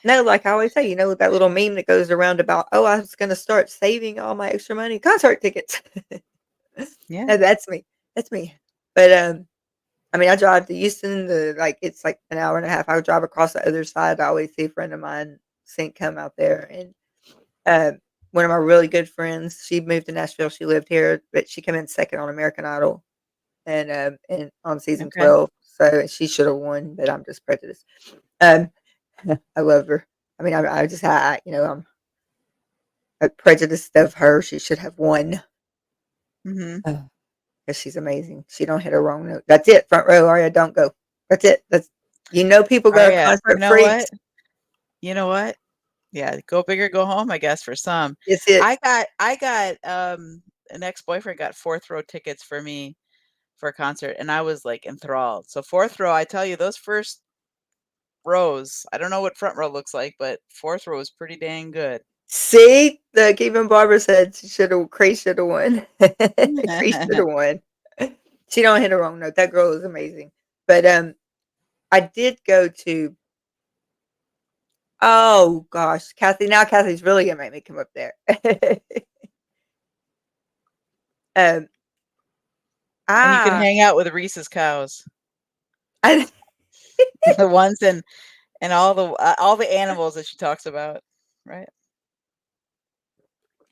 No, like I always say, that little meme that goes around about, oh, I was going to start saving all my extra money, concert tickets. Yeah. No, that's me. That's me. But I mean, I drive to Houston. It's like an hour and a half. I would drive across the other side. I always see a friend of mine, Sink, come out there, and one of my really good friends. She moved to Nashville. She lived here, but she came in second on American Idol, and on season Okay. 12. So she should have won, but I'm just prejudiced. Um, I love her. I mean, I'm prejudiced of her. She should have won. Mm-hmm. Because she's amazing. She don't hit a wrong note. That's it. Front row, Aria, don't go. That's it. People go to Aria, concert freaks. You know what? Yeah, go big or go home, I guess, for some. It's it. I got an ex-boyfriend got 4th row tickets for me for a concert, and I was like enthralled. So 4th row, I tell you, those first rows, I don't know what front row looks like, but 4th row is pretty dang good. See, even Barbara said Chris should have won. Chris should have won. She don't hit a wrong note. That girl is amazing. But I did go to. Oh gosh, Kathy! Now Kathy's really gonna make me come up there. And you could ah, hang out with Reese's cows. I, The ones and all the animals that she talks about, right?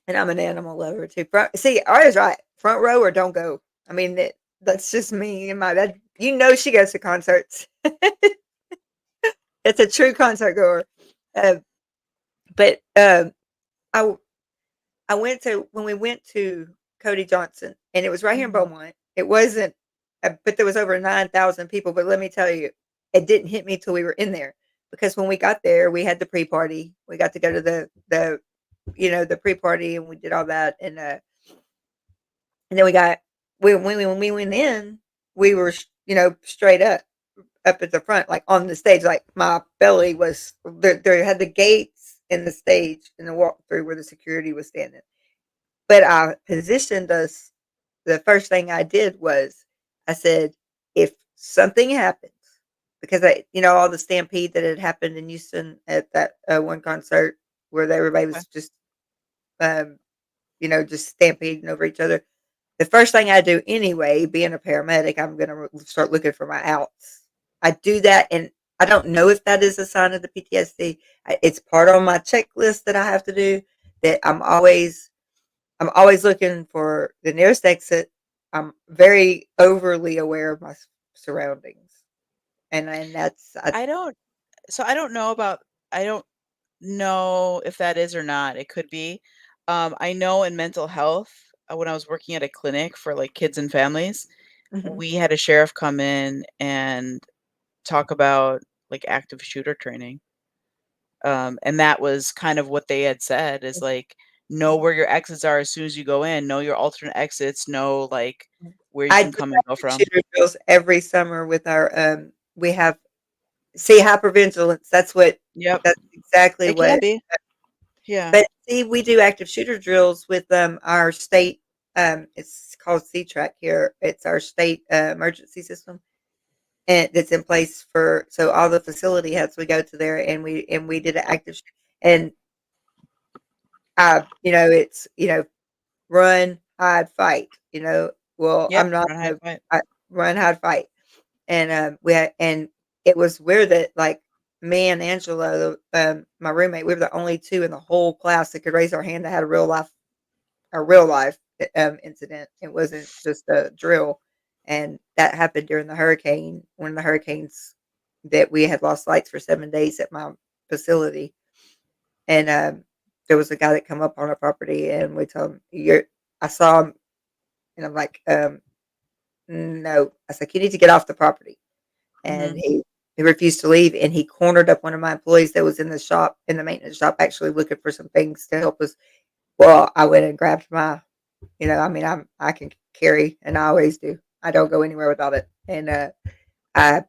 and I'm an animal lover too. See, Aria's right. Front row or don't go. I mean, that's just me and my dad. She goes to concerts. It's a true concert goer. But I went to when we went to Cody Johnson, and it was right here in Mhm. Beaumont. It wasn't, but there was over 9,000 people. But let me tell you, it didn't hit me till we were in there because when we got there, we had the pre-party. We got to go to the pre-party, and we did all that, and then when we went in, we were straight up at the front, like on the stage, like my belly was there. There had the gates in the stage and the walk through where the security was standing. But I positioned us. The first thing I did was I said, if something happens, because all the stampede that had happened in Houston at that one concert where everybody Okay. was just, just stampeding over each other. The first thing I do anyway, being a paramedic, I'm going to start looking for my outs. I do that, and I don't know if that is a sign of the PTSD. It's part on my checklist that I have to do. That I'm always looking for the nearest exit. I'm very overly aware of my surroundings, and that's I don't know about I don't know if that is or not. It could be. I know in mental health, when I was working at a clinic for like kids and families, Mhm. we had a sheriff come in and talk about like active shooter training. And that was kind of what they had said is like, know where your exits are as soon as you go in, know your alternate exits, know like where you I can do come and go active from. shooter drills every summer with our, we have see, hypervigilance, Yep, that's exactly it can what be. Yeah. but see, we do active shooter drills with, our state, it's called C-Track here. It's our state, emergency system, and that's in place for so all the facility heads, we go to there and we did an active sh and, it's, run, hide, fight, well, Yep. I'm not Run, hide, gonna fight. run, hide, fight. And, and it was weird that, like, me and Angela, my roommate, we were the only 2 in the whole class that could raise our hand that had a real life, incident. It wasn't just a drill, and that happened during the hurricane, one of the hurricanes that we had lost lights for 7 days at my facility, and, there was a guy that come up on our property, and we told him, "You're" I saw him, and I'm like, "No." I was like, "You need to get off the property." And Mhm. he refused to leave, and he cornered up one of my employees that was in the shop, in the maintenance shop, actually looking for some things to help us. Well, I went and grabbed my, I mean, I can carry, and I always do. I don't go anywhere without it. And I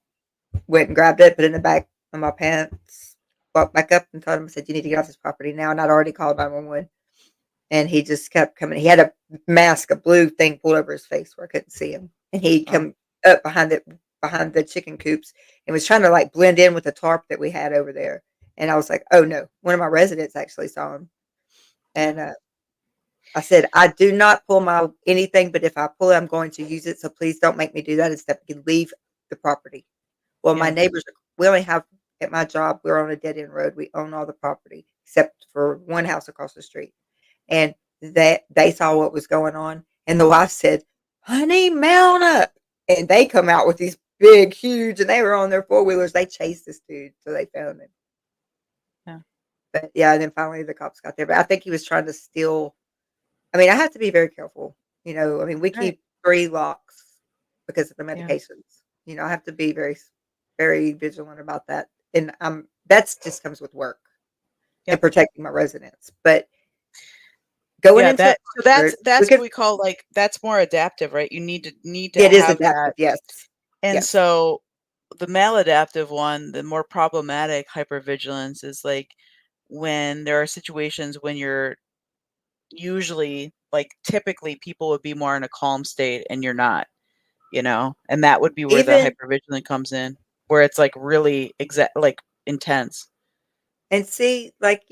went and grabbed it, put it in the back of my pants, walked back up, and told him, I said, "You need to get off this property now." And I'd already called 911. And he just kept coming. He had a mask, a blue thing pulled over his face where I couldn't see him. And he'd Oh, come up behind the chicken coops and was trying to like blend in with the tarp that we had over there. And I was like, "Oh no." One of my residents actually saw him. yeah. And I said, "I do not pull my anything, but if I pull it, I'm going to use it. So please don't make me do that. Instead, you leave the property." Well, my Yeah. neighbors, we only have at my job, we're on a dead end road. We own all the property except for one house across the street. And that they saw what was going on, and the wife said, "Honey, mount up." And they come out with these big, huge, and they were on their four wheelers. They chased this dude, so they found him. Yeah. But yeah, and then finally the cops got there. But I think he was trying to steal. I mean, I have to be very careful. I mean, we Right. keep 3 locks because of the Yeah. medications. I have to be very, very vigilant about that. And that's just comes with work and Yep. protecting my residents. But going Yeah, into a so concert, that's what because we call like that's more adaptive, right? You need to it is have adaptive. that. Yes. And Yes. so the maladaptive one, the more problematic hypervigilance is like when there are situations when you're usually like typically people would be more in a calm state and you're not, and that would be where the Even hypervigilant comes in, where it's like really like intense. and see, like,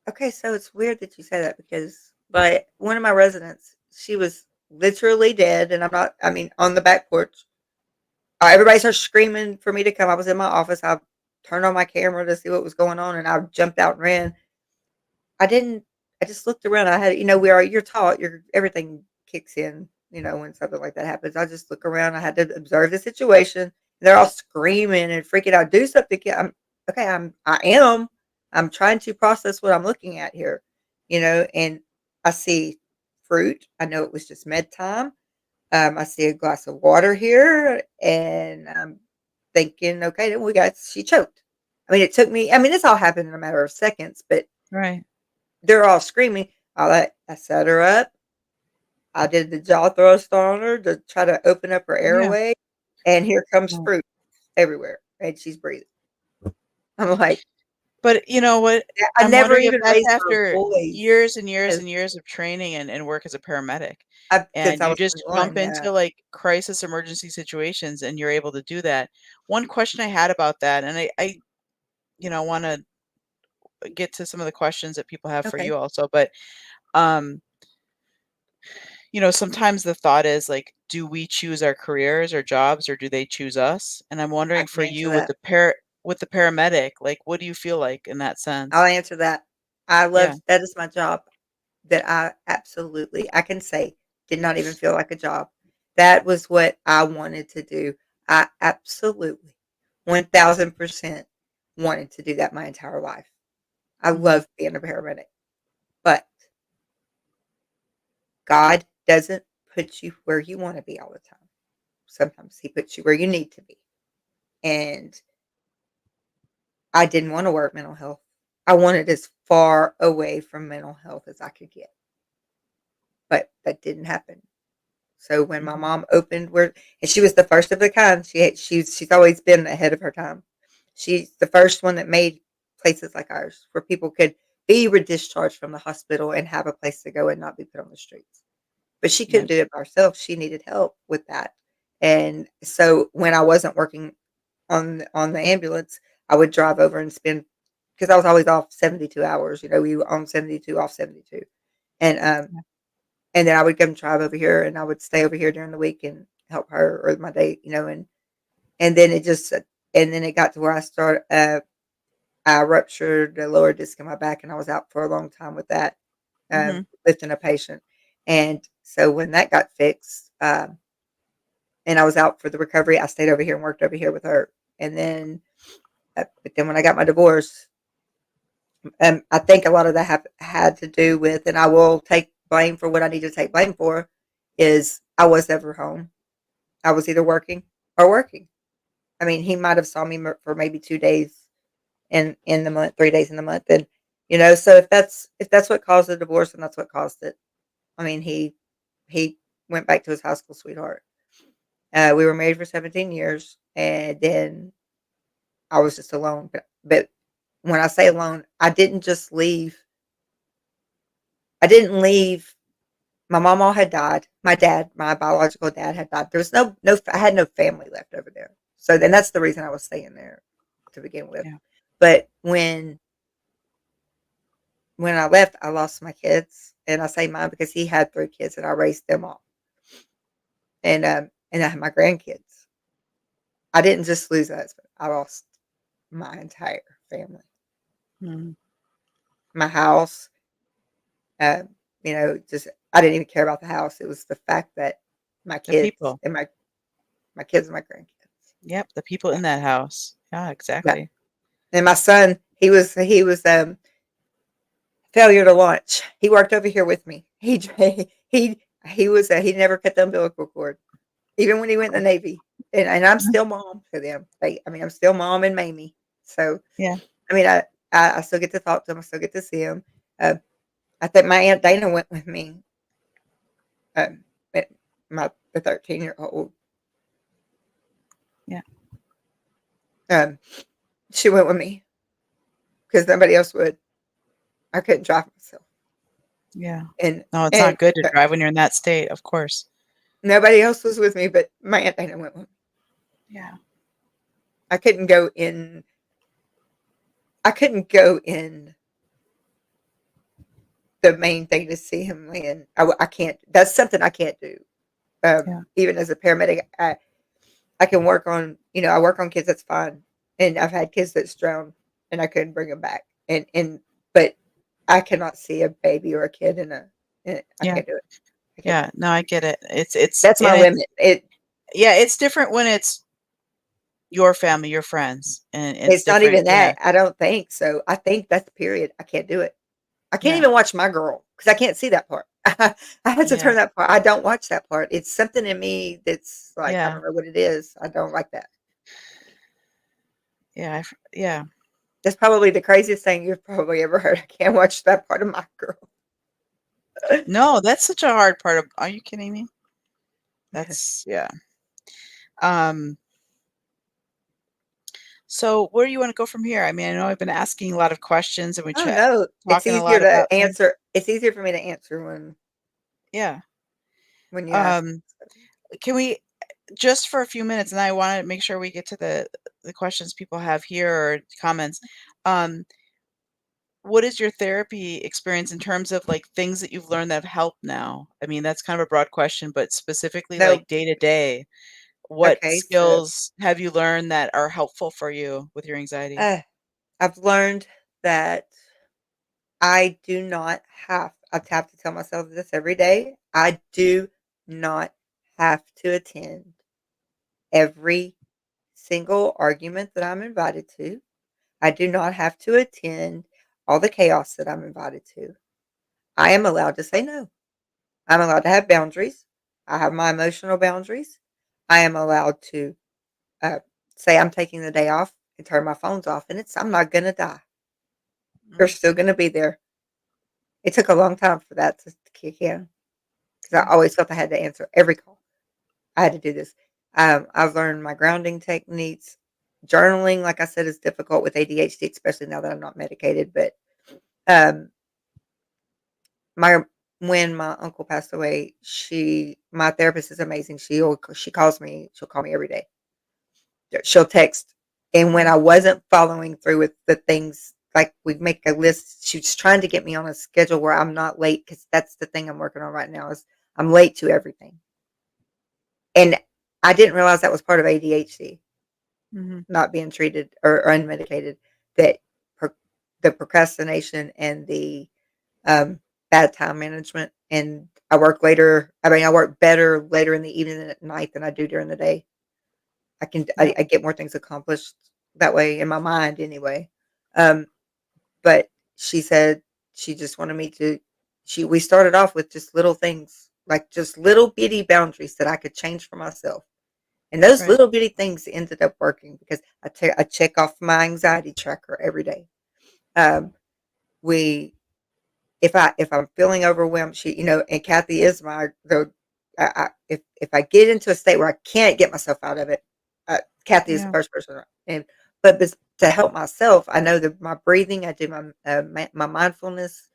okay, so it's weird that you say that because, but one of my residents, she was literally dead, and I mean, on the back porch. Everybody started screaming for me to come. I was in my office. I turned on my camera to see what was going on, and I jumped out and ran. I didn't. I just looked around. I had, you're taught, everything kicks in, when something like that happens. I just look around. I had to observe the situation. They're all screaming and freaking out. Do something, kid. Okay. I'm trying to process what I'm looking at here, and I see fruit. I know it was just med time. I see a glass of water here, and I'm thinking, okay, then she choked. I mean, it took me. I mean, this all happened in a matter of seconds, but Right. they're all screaming. I set her up. I did the jaw thrust on her to try to open up her Yeah. airway, and here comes Mm. fruit everywhere, and she's breathing. I'm like, But you know what? yeah, I I'm never wondering if even that's raised her after voice years and years because and years of training and work as a paramedic. since And I you was just jump 21. Yeah. into like crisis emergency situations and you're able to do that. One question I had about that, and I want to get to some of the questions that people have for Okay. you also, but um, sometimes the thought is like, do we choose our careers or jobs or do they choose us? And I'm I wondering can for answer you with that. the paramedic, like what do you feel like in that I'll sense? answer that. I Yeah. love that is my job that I can say did not even feel like a job. That was what I wanted to do. I absolutely 1000% wanted to do that my entire life. I Mhm. love being a paramedic, but God doesn't put you where you want to be all the time. Sometimes He puts you where you need to be. And I didn't want to work mental health. I wanted as far away from mental health as I could get, but that didn't happen. So when my Mhm. mom opened where, and she was the first of the kind. She's always been ahead of her time. She's the first one that made places like ours where people could be discharged from the hospital and have a place to go and not be put on the streets. But she Yeah. couldn't do it by herself. She needed help with that. And so when I wasn't working on the ambulance, I would drive over and spend, because I was always off 72 hours. We were on 72, off 72, and Yeah. and then I would come drive over here, and I would stay over here during the week and help her or my day, and then it got to where I ruptured the lower disc in my back, and I was out for a long time with that, Mhm. lifting a patient. And so when that got fixed, and I was out for the recovery, I stayed over here and worked over here with her. And then, but then when I got my divorce, I think a lot of that had to do with, and I will take blame for what I need to take blame for, is I was never home. I was either working or working. I mean, he might have saw me for maybe 2 days in the month, 3 days in the month, and So if that's what caused the divorce, and that's what caused it. I mean, he went back to his high school sweetheart. We were married for 17 years, and then I was just alone. But when I say alone, I didn't just leave. I didn't leave. My mama had died. My dad, my biological dad, had died. There was no. I had no family left over there. So then that's the reason I was staying there to begin with. Yeah. But when I left, I lost my kids, and I say mine because he had 3 kids, and I raised them all, and I had my grandkids. I didn't just lose a husband. I lost my entire family, Mhm. my house. Just I didn't even care about the house. It was the fact that my The kids people. and my kids and my grandkids. Yep, the people Yeah, in that house. Yeah, yeah. exactly. And my son, he was failure to launch. He worked over here with me. He never cut the umbilical cord, even when he went in the Navy. And I'm Mhm. still mom to them. I'm still mom and Mamie. So Yeah. I mean, I still get to talk to him. I still get to see him. Uh, I think my aunt Dana went with me. Um, the 13-year-old. Yeah. Um, she went with me because nobody else would. I couldn't drive myself, Yeah. and No, it's not and good to drive when you're in that state, of course. nobody else was with me, but my aunt Dana went with me. Yeah. I couldn't go in. I couldn't go in the main thing to see him land. I can't. That's something I can't do. Yeah. Even as a paramedic, I can work on. I work on kids. That's fine, and I've had kids that's drowned, and I couldn't bring them back. But I cannot see a baby or a kid I Yeah. can't do it. I can't do Yeah. it. No, I get it. It's That's my and it's limit. yeah, it's different when it's your family, your friends, and it's It's not different. even Yeah. that. I don't think so. I think that's the period. I can't do it. I can't Yeah. even watch my girl because I can't see that part. I had to Yeah. turn that part. I don't watch that part. It's something in me that's like, I Yeah. don't know what it is. I don't like that. Yeah. Yeah. That's probably the craziest thing you've probably ever heard. I can't watch that part of my girl. No, that's such a hard part of are you kidding me? That's yeah. Um, so where do you wanna go from here? I mean, I know I've been asking a lot of questions and we Oh no, it's talking a easier lot to about things. answer. It's easier for me to answer Yeah. when you ask. Um, can we just for a few minutes, and I wanna make sure we get to the questions people have here or comments. Um, what is your therapy experience in terms of, like, things that you've learned that have helped now? I mean, that's kind of a broad question, but specifically, No, like, day to day, what okay. So skills have you learned that are helpful for you with your anxiety? uh, I've learned that I do not have. I have to tell myself this every day. I do not have to attend every single argument that I'm invited to. I do not have to attend all the chaos that I'm invited to, I am allowed to say no. I'm allowed to have boundaries. I have my emotional boundaries. I am allowed to uh, say I'm taking the day off and turn my phones off, and I'm not gonna die. They're still gonna be there. It took a long time for that to kick in because I Yeah. always felt I had to answer every call. I had to do this. I've learned my grounding techniques. Journaling, like I said, is difficult with ADHD, especially now that I'm not medicated. But um, my when my uncle passed away, my therapist is amazing. She calls me. She'll call me every day. She'll text. And when I Right. wasn't following through with the things, like we make a list, she was trying to get me on a schedule where I'm not late because that's the thing I'm working on right now is I'm late to everything. And I didn't realize that was part of ADHD, Mhm. not being treated or unmedicated, that pro- the procrastination and the um, bad time management. And I work later. I mean, I work better later in the evening and at night than I do during the day. Yep. I get more things accomplished that way in my mind anyway. Um, but she said she just wanted me to. We started off with just little things, like just little bitty boundaries that I could change for myself. And those Right. little bitty things ended up working because I check off my anxiety tracker every day. Um, we if I'm feeling overwhelmed, and Kathy is if I get into a state where I can't get myself out of it, Kathy is the Yeah. first person. But to help myself, I know that my breathing, I do my mindfulness.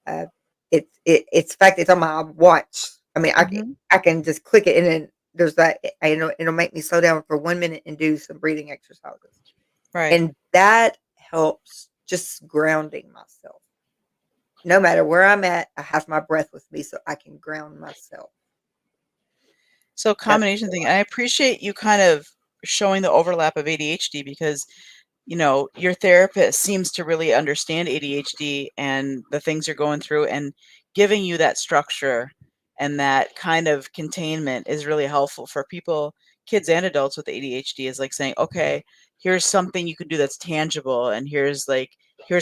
Uh, it's fact it's on my watch. I mean, Mhm. I can just click it and then there's that. It'll make me slow down for 1 minute and do some breathing exercises, Right. and that helps just grounding myself. No matter where I'm at, I have my breath with me so I can ground myself. So That's combination a thing. lot. I appreciate you kind of showing the overlap of ADHD because, your therapist seems to really understand ADHD and the things you're going through and giving you that structure and that kind of containment is really helpful for people, kids and adults with ADHD is like saying, okay, here's something you can do that's tangible and here's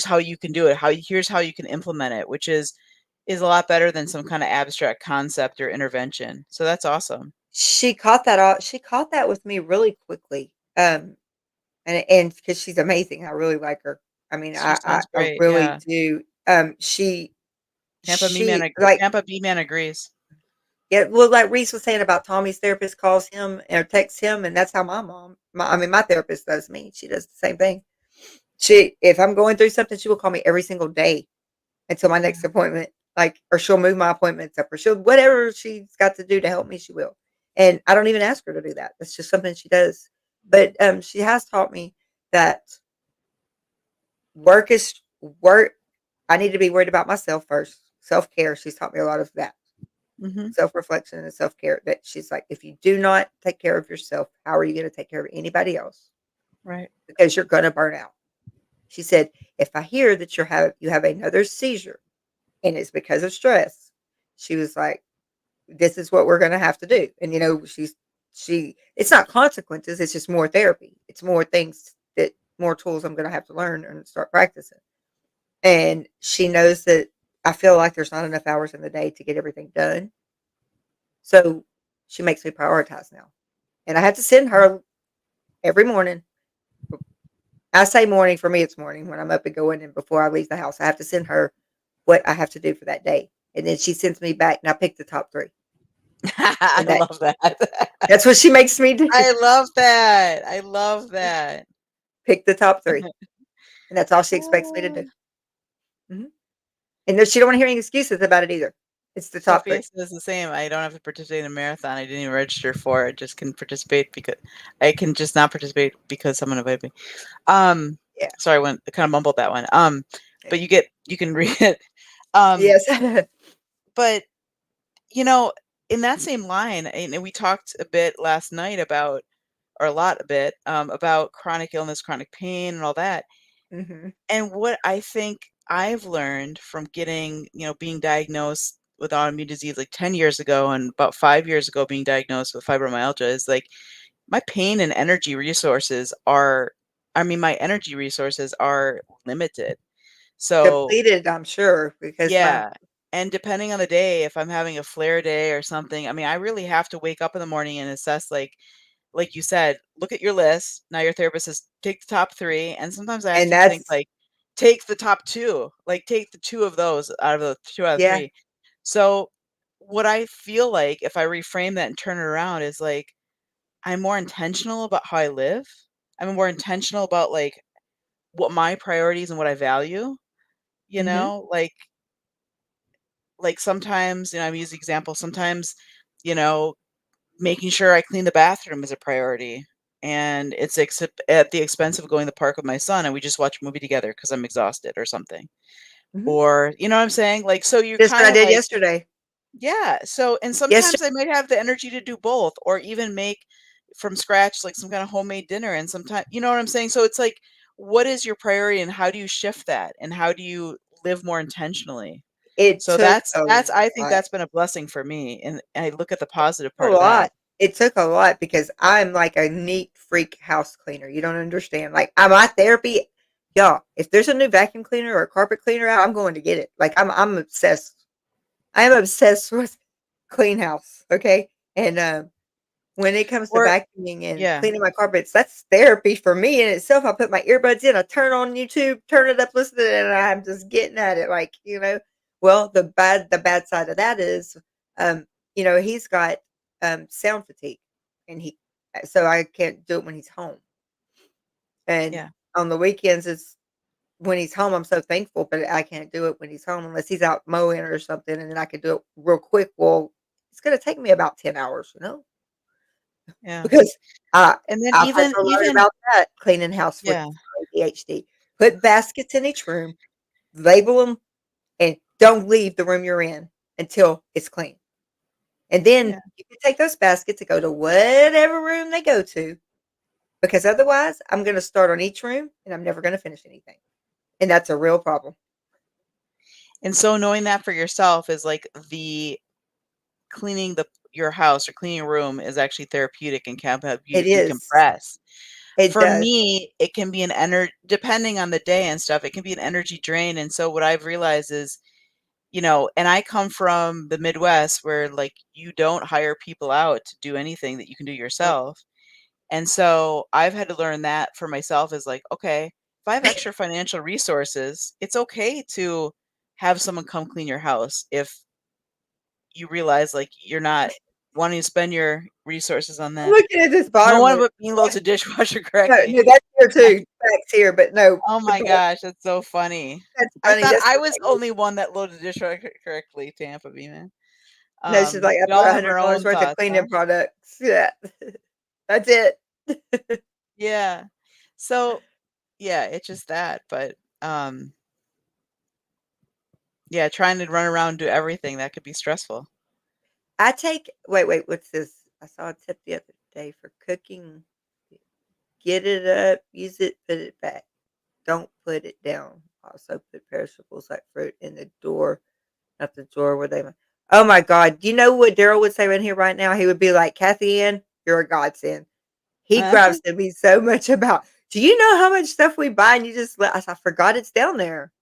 how you can do it, here's how you can implement it, which is a lot better than some kind of abstract concept or intervention. So that's awesome. She caught that with me really quickly. And because she's amazing, I really like her. I mean, She sounds I great. really Yeah. do. She like Tampa B man agrees. yeah. Well, like Reese was saying about Tommy's therapist calls him or texts him, and that's how my therapist does me. She does the same thing. If I'm going through something, she will call me every single day until my next appointment, like, or she'll move my appointments up, or she'll whatever she's got to do to help me, she will. And I don't even ask her to do that. That's just something she does. But she has taught me that work is work. I need to be worried about myself first. Self care. She's taught me a lot of that. Mhm. Self reflection and self care. That she's like, if you do not take care of yourself, how are you going to take care of anybody else? Right. Because you're going to burn out. She said, if I hear that you have another seizure and it's because of stress, she was like, this is what we're going to have to do. And it's not consequences, it's just more therapy. It's more things that more tools I'm going to have to learn and start practicing. And she knows that I feel like there's not enough hours in the day to get everything done. So she makes me prioritize now. And I have to send her every morning. I say morning, for me it's morning when I'm up and going, and before I leave the house I have to send her what I have to do for that day. And then she sends me back and I pick the top 3. I And love that. that's what she makes me do. I love that. I love that. Pick the top 3. And that's all she expects me to do. Mhm. And no, she don't wanna hear any excuses about it either. It's the top Sophia 3. says the same. I don't have to participate in a marathon. I didn't even register for it. Just can participate because I can just not participate because someone invited me. Um, Yeah. sorry, I kind of mumbled that one. But you can read it. Yes. But you know, in that same line, and we talked a bit last night about, or a bit, about chronic illness, chronic pain, and all that. Mhm. And what I think I've learned from being diagnosed with autoimmune disease like 10 years ago and about 5 years ago being diagnosed with fibromyalgia is like my pain and energy resources are, I mean, my energy resources are limited. So Depleted, I'm sure, because my yeah, and depending on the day, if I'm having a flare day or something, I mean, I really have to wake up in the morning and assess, like you said, look at your list. Now your therapist says, "Take the top 3," and sometimes I have and to think, that's like, take the top 2, like, take the 2 of those out of the 2 out of yeah, 3. So, what I feel like, if I reframe that and turn it around, is, like, I'm more intentional about how I live. I'm more intentional about, like, what my priorities and what I value, you mhm. know? Like, sometimes, I'm using examples, sometimes, you know, making sure I clean the bathroom is a priority, and it's at the expense of going to the park with my son, and we just watch a movie together because 'cause I'm exhausted or something. Mhm. Or, you know what I'm saying? Like, so you're Just what kind I of did like yesterday. yeah, so and Yesterday, sometimes I might have the energy to do both or even make from scratch, like, some kinda homemade dinner, and sometimes, you know what I'm saying? So it's like, what is your priority, and how do you shift that, and how do you live more intentionally? it So took that's I think lot. that's been a blessing for me, and I look at the It positive took a part of that. lot. It took a lot because I'm like a neat freak house cleaner. You don't understand. Like, my therapy, y'all, if there's a new vacuum cleaner or a carpet cleaner out, I'm going to get it. Like, I'm obsessed. I am obsessed with clean house. Okay. And when it comes to Or vacuuming and yeah, cleaning my carpets, that's therapy for me in itself. I put my earbuds in, I turn on YouTube, turn it up, listen to it, and I'm just getting at it, like, Well, the bad side of that is, um, he's got sound fatigue, and so I can't do it when he's home. And yeah, on the weekends, it's when he's home. I'm so thankful, but I can't do it when he's home unless he's out mowing or something, and then I can do it real quick. Well, it's going to take me about 10 hours. yeah. Because And then I've heard even a lot even about that, cleaning house with yeah, ADHD. Put baskets in each room, label them, and don't leave the room you're in until it's clean. And then yeah, you can take those baskets and go to whatever room they go to, because otherwise I'm gonna start on each room and I'm never gonna finish anything. And that's a real problem. and so knowing that for yourself is like the cleaning your house or cleaning a room is actually therapeutic and can help you It is. decompress. It For does. me, it can be an ener depending on the day and stuff, it can be an energy drain, and so what I've realized is, and I come from the Midwest where, like, you don't hire people out to do anything that you can do Nope. yourself, and so I've had to learn that for myself is like, okay, if I have extra financial resources, it's okay to have someone come clean your house if you realize, like, you're not wanting to spend your resources on I'm that. looking at this No bottom one one. but me loads a dishwasher No, correctly. no, that's here too. Facts here, but no, Oh my gosh, that's so funny. that's I funny. thought That's I the was thing. only one that loaded the dishwasher correctly, Tampa B man. No, she's like, "I We bought all have our $100 own worth of thoughts, huh? cleaning products." Yeah. That's it. Yeah. So, yeah, it's just that, but, yeah, trying to run around and do everything, that could be stressful. Wait, what's this? I saw a tip the other day for cooking. Get it up, use it, put it back. Don't put it down. Also put perishables like fruit in the door, not the drawer where they Oh my God. Do you know what Daryl would say in here right now? He would be like, Kathy Ann, you're a godsend. He grabs to me so much about, do you know how much stuff we buy and you just let us? I forgot it's down there.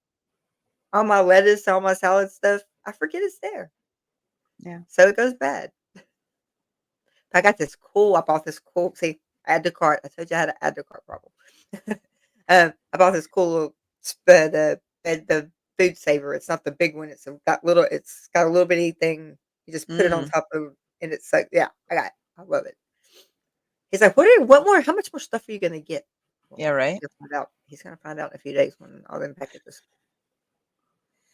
All my lettuce, all my salad stuff. I forget it's there. Yeah. So it goes bad. I bought this cool, see, add to cart. I told you I had an add to cart problem. I bought this cool little, the food saver. It's not the big one. It's got a little bitty thing. You just put it on Mm. top of, and it's like, yeah, I got it. I love it. He's like, how much more stuff are you going to get? Well, Yeah, right? he'll find out. He's going to find out in a few days when all them packages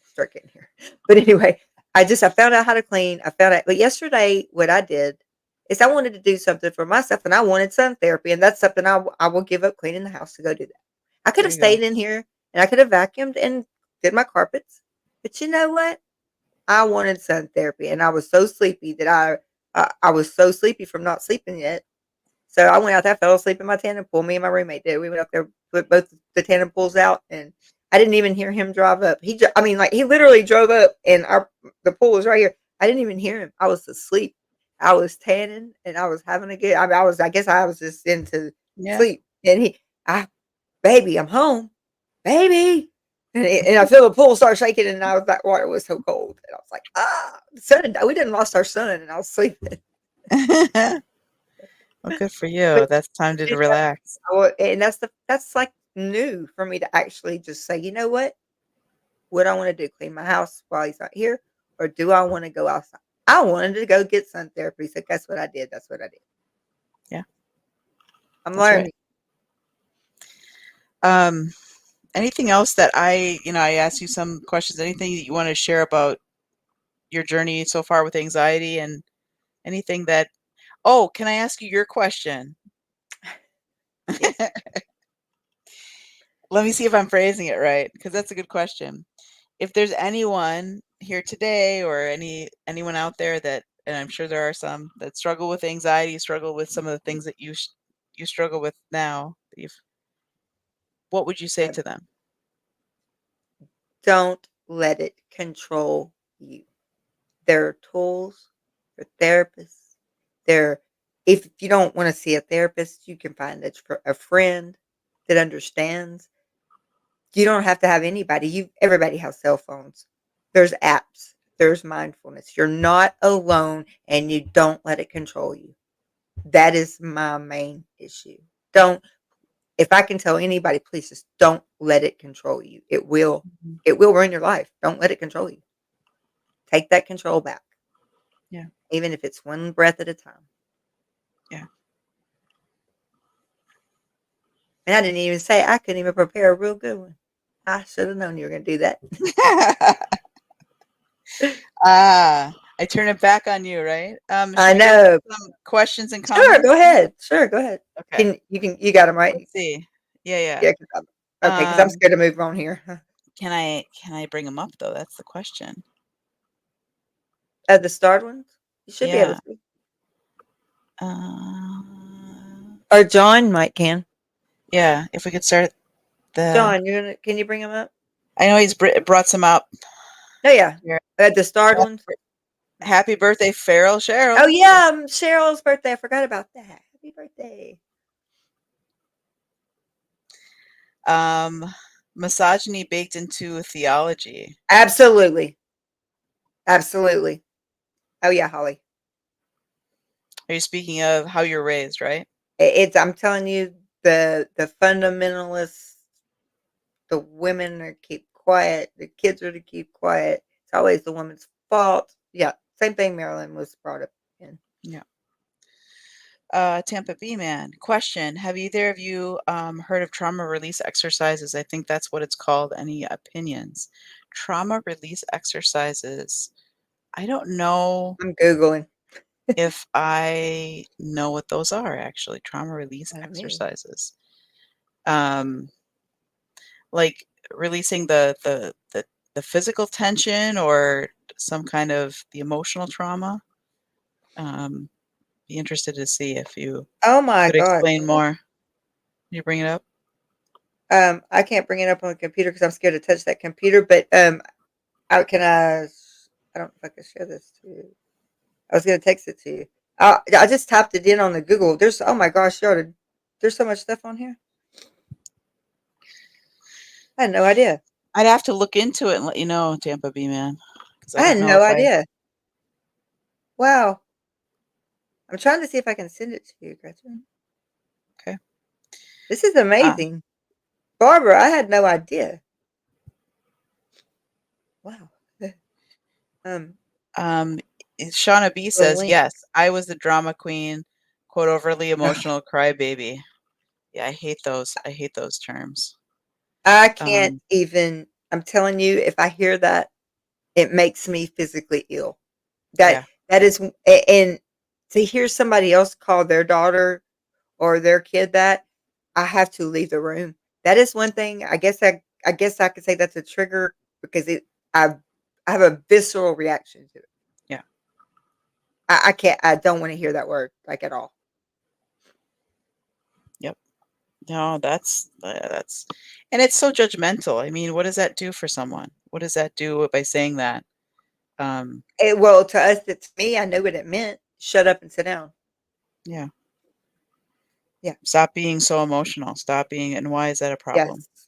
start getting here. But anyway, I found out how to clean. But yesterday, what I did is I wanted to do something for myself, and I wanted sun therapy, and that's something I will give up cleaning the house to go do that. I could There have you go. stayed in here and I could have vacuumed and did my carpets, but you know what? I wanted sun therapy, and I was so sleepy that I was so sleepy from not sleeping yet. So I went out there, fell asleep in my tandem pool. Me and my roommate did. We went up there, put both the tandem pools out, and I didn't even hear him drive up. I mean, like, he literally drove up, and the pool was right here. I didn't even hear him. I was asleep. I was tanning, and I was having a good. I mean, I guess I was just into Yeah. sleep. And baby, I'm home, baby. And I feel the pool start shaking, and that water was so cold. And I was like, the sun, we didn't lost our son, and I was sleeping. Well, good for you. But That's time to yeah, relax. and that's like new for me to actually just say, you know what? What I want to do, clean my house while he's not here, or do I want to go outside? I wanted to go get sun therapy, so that's what I did. That's what I did. Yeah, I'm that's learning. right. Anything else that I asked you some questions, anything that you want to share about your journey so far with anxiety and anything that, oh, can I ask you your question? Yes. Let me see if I'm phrasing it right, because that's a good question. If there's anyone here today or anyone out there that, and I'm sure there are some that struggle with anxiety, struggle with some of the things that you struggle with now, what would you say to them? Don't let it control you. There are tools for therapists. There, if you don't want to see a therapist, you can find a friend that understands. You don't have to have anybody. Everybody has cell phones. There's apps. There's mindfulness. You're not alone, and you don't let it control you. That is my main issue. Don't. If I can tell anybody, please just don't let it control you. It will. Mhm. It will ruin your life. Don't let it control you. Take that control back. Yeah. Even if it's one breath at a time. Yeah. And I didn't even say I couldn't even prepare a real good one. I should have known you were going to do that. I turn it back on you, right? I Should we get know. some questions and Sure, comments? go ahead. Sure, go ahead. Okay. You got them right? Let's see. Yeah. Yeah, because I'm Um, scared to move on here. can I bring them up though? That's the question. The starred ones? You should be able Yeah. to. Uh, Or John might can. yeah. If we could start the. John, can you bring them up? I know he's brought some up. Oh, yeah. Here. The starred ones? Happy birthday, Farrell Cheryl. Oh, yeah, Cheryl's birthday. I forgot about that. Happy birthday. Misogyny baked into theology. Absolutely. Absolutely. Oh, yeah, Holly. Are you speaking of how you're raised, right? I'm telling you, the fundamentalists, the women are keep quiet, the kids are to keep quiet. It's always the woman's fault. Yeah, same thing Marilyn was brought up in. Yeah. Tampa B man. Question: have either of you heard of trauma release exercises? I think that's what it's called. Any opinions? Trauma release exercises. I don't know I'm Googling. if I know what those are actually. Trauma release I mean, exercises. Um, like releasing the physical tension or some kind of the emotional trauma. Be interested to see if you oh my could God. explain more. Can you bring it up? I can't bring it up on the computer because I'm scared to touch that computer, but I can I don't know if I can share this to you. I was gonna text it to you. I just tapped it in on the Google. There's oh my gosh, y'all, there's so much stuff on here. I had no idea. I'd have to look into it and let you know, Tampa B man, because I I don't had know no if I. idea. Wow. I'm trying to see if I can send it to you, Gretchen. Okay. This is Ah, amazing. Barbara, I had no idea. Wow. um, Shauna B the says, link. yes, I was the drama queen, quote, overly emotional crybaby. Yeah, I hate those. I hate those terms. I can't Um, even, I'm telling you, if I hear that, it makes me physically ill. That yeah, that is and to hear somebody else call their daughter or their kid that, I have to leave the room. That is one thing. I guess I could say that's a trigger because I I have a visceral reaction to it. yeah, I can't. I don't want to hear that word like at all. yep. No, and it's so judgmental. I mean, what does that do for someone? What does that do by saying that? Um, Well, to us, it's me. I know what it meant. Shut up and sit down. yeah. Yeah. Stop being so emotional. Stop being, and why is that a problem? Yes.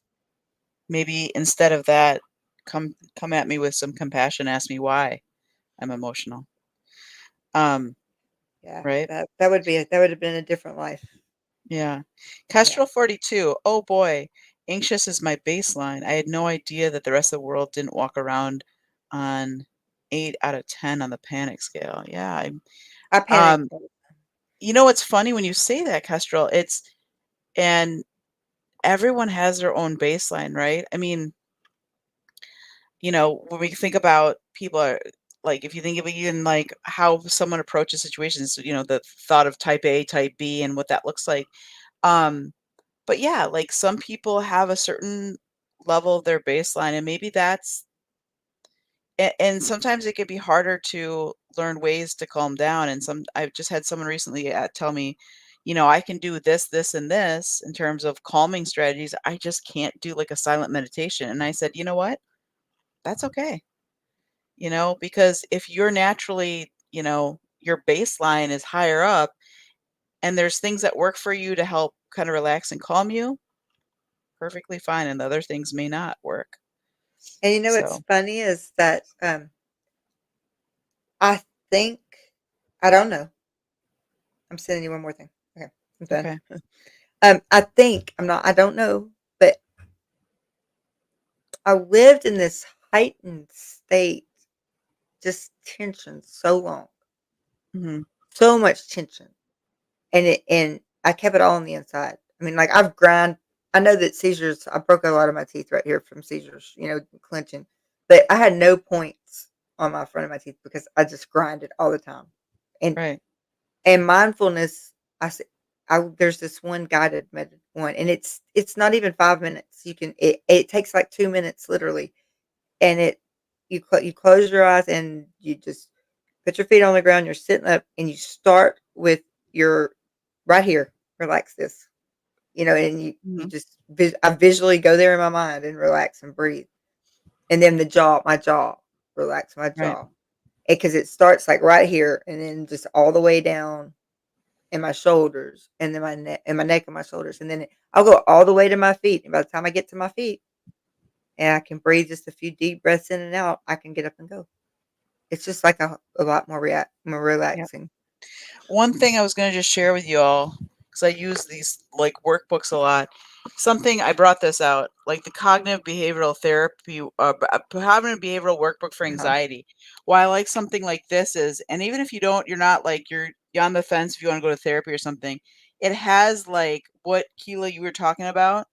maybe instead of that, come at me with some compassion, ask me why I'm emotional. Um, Yeah, right? that would have been a different life. Yeah. Yeah. Kestrel 42. Oh boy, anxious is my baseline. I had no idea that the rest of the world didn't walk around on 8 out of 10 on the panic scale. Yeah. I panic. You know what's funny when you say that, Kestrel? And everyone has their own baseline, right? I mean, when we think about people are like, if you think of even like how someone approaches situations, the thought of type A, type B, and what that looks like. Um, but yeah, like some people have a certain level of their baseline, and maybe that's, and sometimes it can be harder to learn ways to calm down. And I've just had someone recently tell me, I can do this, this, and this in terms of calming strategies. I just can't do like a silent meditation. And I said, you know what? That's okay. Because if you're naturally, your baseline is higher up and there's things that work for you to help kind of relax and calm you, perfectly fine. And the other things may not work. And what's So, funny is that I think I don't know. I'm sending you one more thing. Okay, I'm done. okay. I think I'm not. I don't know, but I lived in this heightened state, just tension, so long, Hmm. so much tension, and I kept it all on the inside. I mean, like I've grind. I know that seizures. I broke a lot of my teeth right here from seizures. Clenching, but I had no points on my front of my teeth because I just grinded all the time, and Right. And mindfulness, I s there's this one guided one, and it's not even 5 minutes. It takes like 2 minutes literally, and you close your eyes and you just put your feet on the ground, you're sitting up, and you start with your right here, relax this, and you Hmm. just I visually go there in my mind and relax and breathe. And then my jaw, relax my Right. jaw. Because it starts like right here and then just all the way down and my shoulders, and then my neck and my shoulders, and then I'll go all the way to my feet. And by the time I get to my feet, and I can breathe just a few deep breaths in and out, I can get up and go. It's just like a lot more Yeah. relaxing. One thing I was going to just share with you all, because I use these like workbooks a lot. Something I brought this out, like the cognitive behavioral therapy, cognitive behavioral workbook for Uh-huh. anxiety. Why I like something like this is, and even if you're not like you're on the fence if you want to go to therapy or something, it has like what Keilah you were talking about,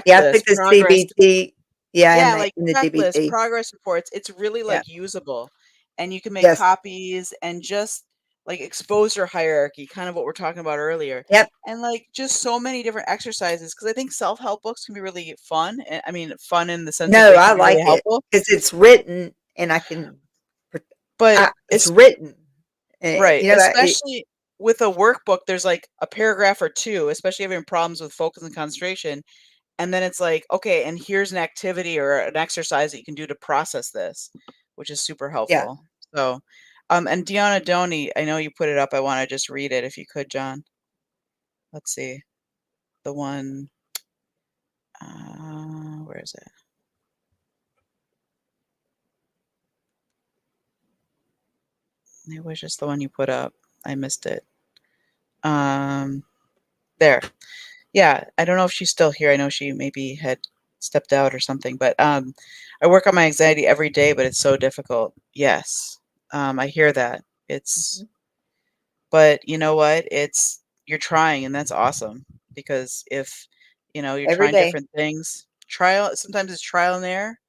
Yeah, I took checklist, the progress. CBT. Yeah, Yeah, and like the checklist, DBT. progress reports. It's really Yeah. like usable. And you can make Yes. copies and just like exposure hierarchy, kind of what we're talking about earlier. Yep. And like just so many different exercises because I think self-help books can be really fun. I mean, fun in the sense of No, they I can be really like it helpful, because it's written and I can. but It's written. right, It, especially with a workbook, there's like a paragraph or two, especially having problems with focus and concentration. And then it's like, okay, and here's an activity or an exercise that you can do to process this, which is super yeah. helpful. So, and Deanna Doney, I know you put it up. I want to just read it if you could, John. Let's see. The one, where is it? It was just the one you put up. I missed it. Um, there. Yeah, I don't know if she's still here. I know she maybe had stepped out or something, but I work on my anxiety every day, but it's so difficult. Yes. I hear that. It's Mhm. But you know what? You're trying, and that's awesome because if, you're Every trying day. different things, sometimes it's trial and error.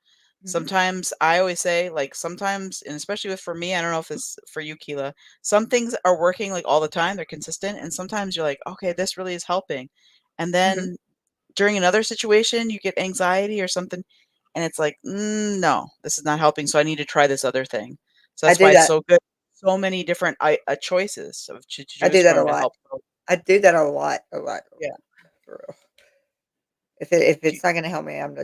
Mhm. Sometimes I always say, like, sometimes, and especially for me, I don't know if it's for you, Keila, some things are working like all the time, they're consistent, and sometimes you're like, okay, this really is helping. And Mhm. then during another situation, you get anxiety or something, and it's like, no, this is not helping. So I need to try this other thing. So I that's do why it's that. so good. So many different choices to I choose do that a from to lot. help. Folks. I do that a lot, a lot, a Yeah. lot, for real. If Do it's not gonna help me, I'm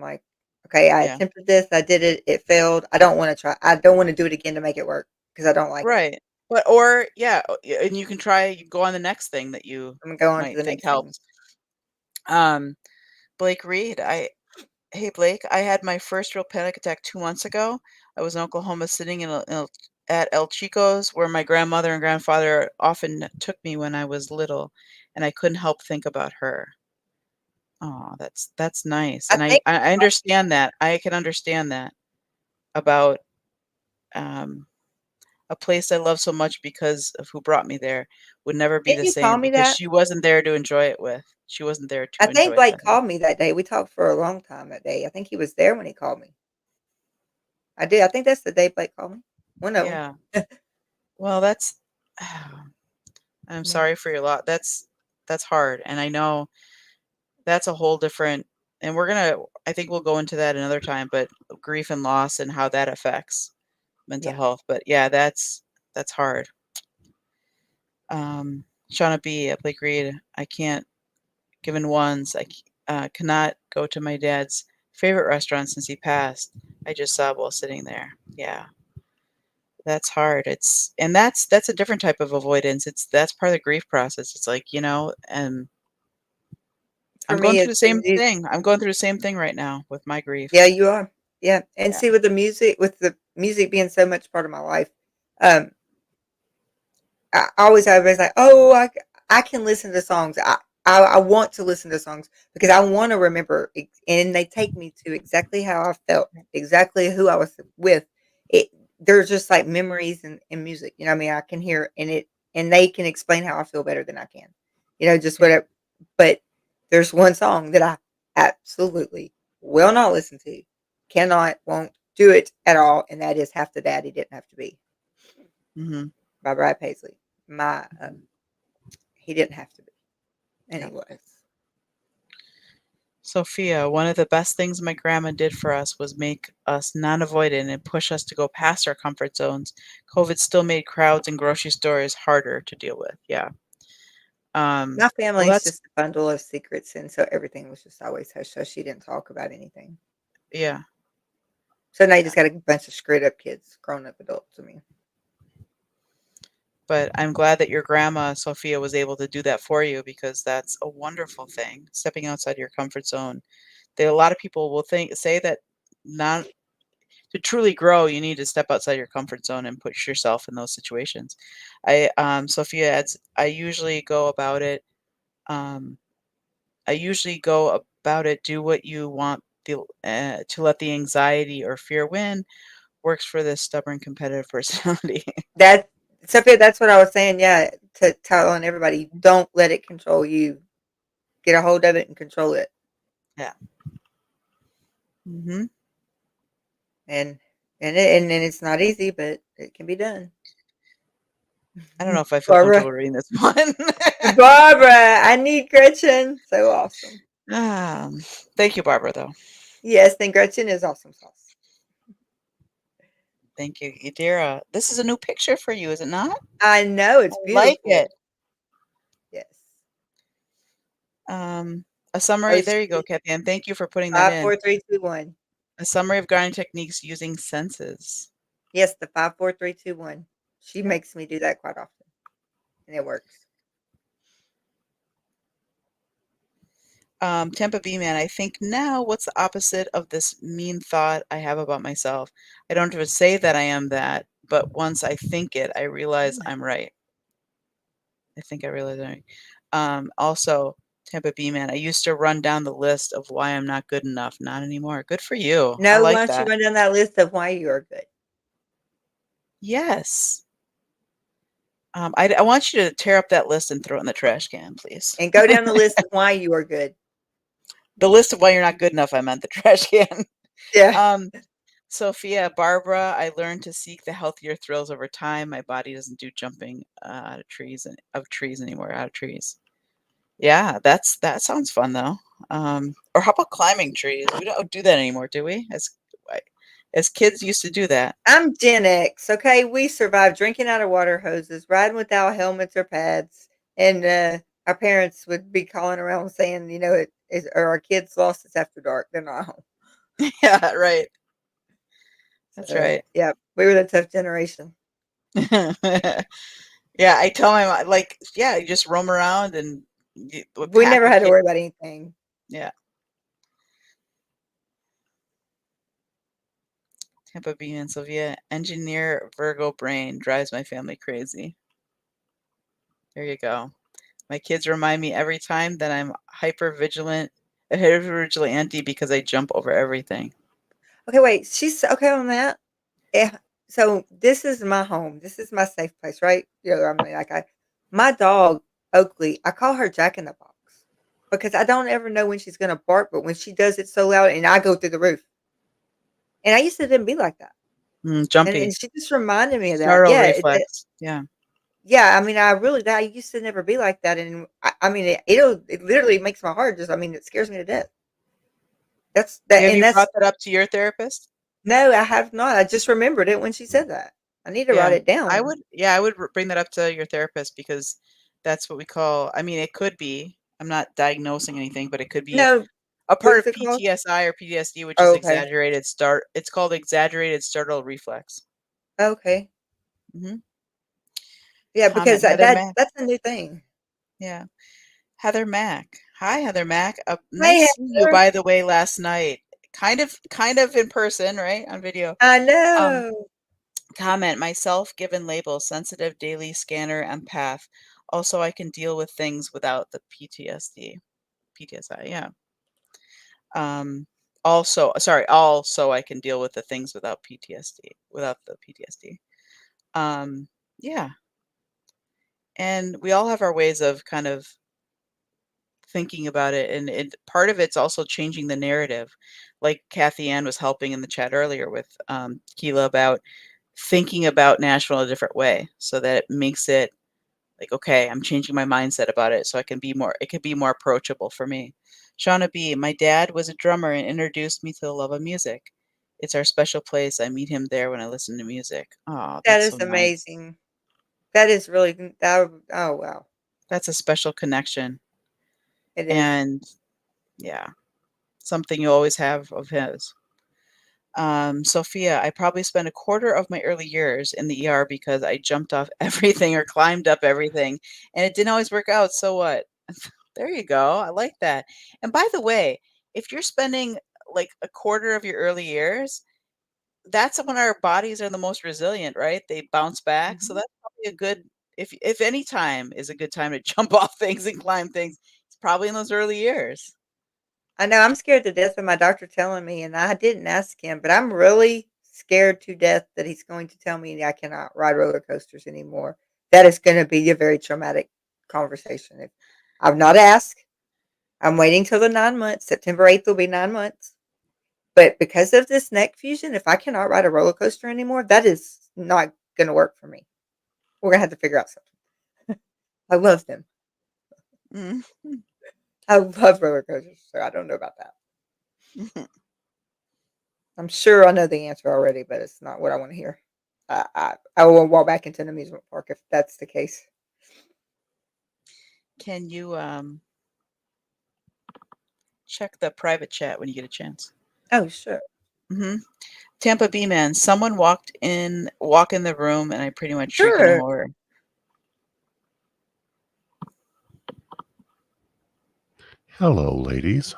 like, "Okay, I Yeah. attempted this, I did it, it failed. I don't wanna do it again to make it work because I don't like it. Right. But or yeah, and you can try you go on the next thing that you I'm gonna go on to might the think next thing." helps. Um, Blake Reed. Hey Blake, I had my first real panic attack 2 months ago. I was in Oklahoma sitting at El Chico's where my grandmother and grandfather often took me when I was little, and I couldn't help think about her. Oh, that's nice. I And I think I understand that. I can understand that about um a place I love so much because of who brought me there would never be didn't the you call same me because that? she wasn't there to enjoy it with. She wasn't there I to think enjoy it Blake with. called me that day. We talked for a long time that day. I think he was there when he called me. I did. I think that's the day Blake called me. One of them. Yeah. Well, that's I'm Yeah. sorry for your lot. That's hard, and I know that's a whole different and I think we'll go into that another time, but grief and loss and how that affects mental Yeah. health. But yeah, that's hard. Shauna B. at Blake Reed, I can't given ones. Cannot go to my dad's favorite restaurant since he passed. I just sobbed while sitting there. Yeah, that's hard. That's a different type of avoidance. That's part of the grief process. It's like, and For I'm going me, through the it's the same music. thing. I'm going through the same thing right now with my Yeah, grief. you are. Yeah. And Yeah. see, with the music being so much part of my life, um, I always have been like, oh, I can listen to songs. I want to listen to songs because I want to remember, and they take me to exactly how I felt, exactly who I was with. It There's just like memories and music. You know what I mean? I can hear and they can explain how I feel better than I can. Just Yeah. whatever. But there's one song that I absolutely will not listen to, cannot, won't do it at all, and that is "Half the Daddy Didn't Have to Be" Hmm. by Brad Paisley. My He didn't have to be, and Yeah. he was. Sophia, one of the best things my grandma did for us was make us non-avoidant and push us to go past our comfort zones. COVID still made crowds and grocery stores harder to deal with. Yeah. My Well, family's that's just a bundle of secrets, and so everything was just always hush hush. She didn't talk about anything. yeah, So now you yeah. just got a bunch of screwed up kids, grown up adults. I mean, But I'm glad that your grandma, Sophia, was able to do that for you because that's a wonderful thing, stepping outside your comfort zone. A lot of people will say that not to truly grow, you need to step outside your comfort zone and push yourself in those situations. Sophia adds, um, I usually go about it, do what you want to let the anxiety or fear win. Works for this stubborn competitive personality. that Sophia, that's what I was saying. Yeah, to telling everybody, don't let it control you. Get a hold of it and control it. Yeah. Hmm. And and it's not easy, but it can be done. I don't know if I feel Barbara, comfortable reading this one. Barbara, I need Gretchen. So awesome. Um, Thank you, Barbara, though. Yes, then Gretchen is awesome sauce. Thank you, Idira. This is a new picture for you, is it not? I know I it's like beautiful. it. Yes. A summary. Oh, There you go, Kathy, and thank you for putting that five, in. four, three, two, one. A summary of guiding techniques using senses. Yes, the 5, 4, 3, 2, 1. She Yep. makes me do that quite often, and it works. Tampa B man, I think now what's the opposite of this mean thought I have about myself? I don't even say that I am that, but once I think it, I realize I'm right. I think I realize I'm right. Also, Tampa B man, I used to run down the list of why I'm not good enough. Not anymore. Good for you. I No, why like don't you that. run down that list of why you are good? Yes. I want you to tear up that list and throw it in the trash can, please. And go down the list of why you are good. The list of why you're not good enough, I meant the trash can. Yeah. Um, Sophia, Barbara, I learned to seek the healthier thrills over time. My body doesn't do jumping out of trees anymore, out of trees. Yeah, that sounds fun though. Or how about climbing trees? We don't do that anymore, do we? As kids used to do that. I'm Gen X, okay? We survived drinking out of water hoses, riding without helmets or pads, and our parents would be calling around saying, or our kids lost us after dark. They're not home. Yeah, right. That's So, right. yeah, we were the tough generation. Yeah, I tell my mom, like, yeah, you just roam around and We pack never of had to kids. worry about anything. Yeah. Tampa B and Sylvia. Engineer Virgo brain drives my family crazy. There you go. My kids remind me every time that I'm hyper vigilant auntie because I jump over everything. Okay, wait. She's okay on that. Yeah. So this is my home. This is my safe place, right? I mean, my dog Oakley. I call her Jack in the Box because I don't ever know when she's gonna bark, but when she does it so loud, and I go through the roof. And I used to didn't be like that, Jumpy. and she just reminded me of that. Startle Yeah, reflex. Yeah. yeah. I mean, I used to never be like that, and I mean, it literally makes my heart just. I mean, it scares me to death. That's that, Have and you that's brought that up to your therapist? no, I have not. I just remembered it when she said that. I need to write Yeah. it down. I would bring that up to your therapist because that's what we call, I mean, it could be, I'm not diagnosing anything, but it could be No, a part what's of it called? PTSI or PTSD, which is Oh, okay. exaggerated start. It's called exaggerated startle reflex. Okay. hmm Yeah, because Comment Heather Mack. that's a new thing. Yeah. Heather Mack. Hi, Heather Mack. Hey, Nice seeing you, Heather. by the way, last night. Kind of in person, right? On video. I Um, know. Comment, myself given label, sensitive daily scanner empath. Also, I can deal with things without the PTSD. PTSI, yeah. Also I can deal with the things without PTSD, without the PTSD. Yeah. And we all have our ways of kind of thinking about it, and part of it's also changing the narrative. Like Kathy Ann was helping in the chat earlier with Keilah about thinking about Nashville a different way so that it makes it like, okay, I'm changing my mindset about it so it could be more approachable for me. Shauna B, my dad was a drummer and introduced me to the love of music. It's our special place. I meet him there when I listen to music. Oh, That that's so is nice. amazing. That is really that. Oh wow, That's a special connection. it is. And yeah, something you always have of his. Sophia, I probably spent a quarter of my early years in the ER because I jumped off everything or climbed up everything, and it didn't always work out. So what? There you go. I like that. And by the way, if you're spending like a quarter of your early years, that's when our bodies are the most resilient, right? They bounce back. So Mhm. that's probably a good, if any time is a good time to jump off things and climb things, it's probably in those early years. I know I'm scared to death of my doctor telling me, and I didn't ask him, but I'm really scared to death that he's going to tell me I cannot ride roller coasters anymore. That is going to be a very traumatic conversation. If I've not asked, I'm waiting till the 9 months. September 8th will be 9 months. But because of this neck fusion, if I cannot ride a roller coaster anymore, that is not going to work for me. We're going to have to figure out something. I love them. Mm. I love roller coasters, so I don't know about that. I'm sure I know the answer already, but it's not what I want to hear. I will walk back into an amusement park if that's the case. Can you check the private chat when you get a chance? Oh, sure. hmm Tampa B man, someone walk in the room, and I pretty much shriek in Sure. horror. Hello, ladies.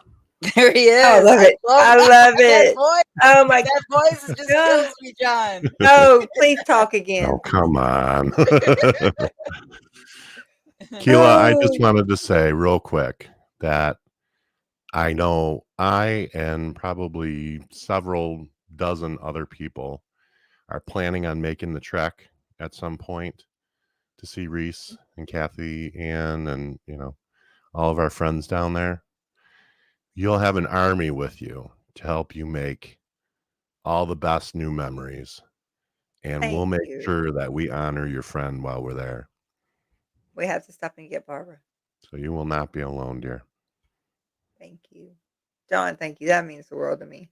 There he Oh, I is. love I it. love I that, love that it. voice. Oh my That voice just God. kills me, John. Oh, please talk Oh, again. come on. Keilah, I just Oh, wanted to say real quick that I know I and probably several dozen other people are planning on making the trek at some point to see Reese and Kathy Ann and, all of our friends down there. You'll have an army with you to help you make all the best new memories. And we'll thank make you. sure that we honor your friend while we're there. We have to stop and get Barbara. So you will not be alone, dear. Thank you. John, thank you. That means the world to me.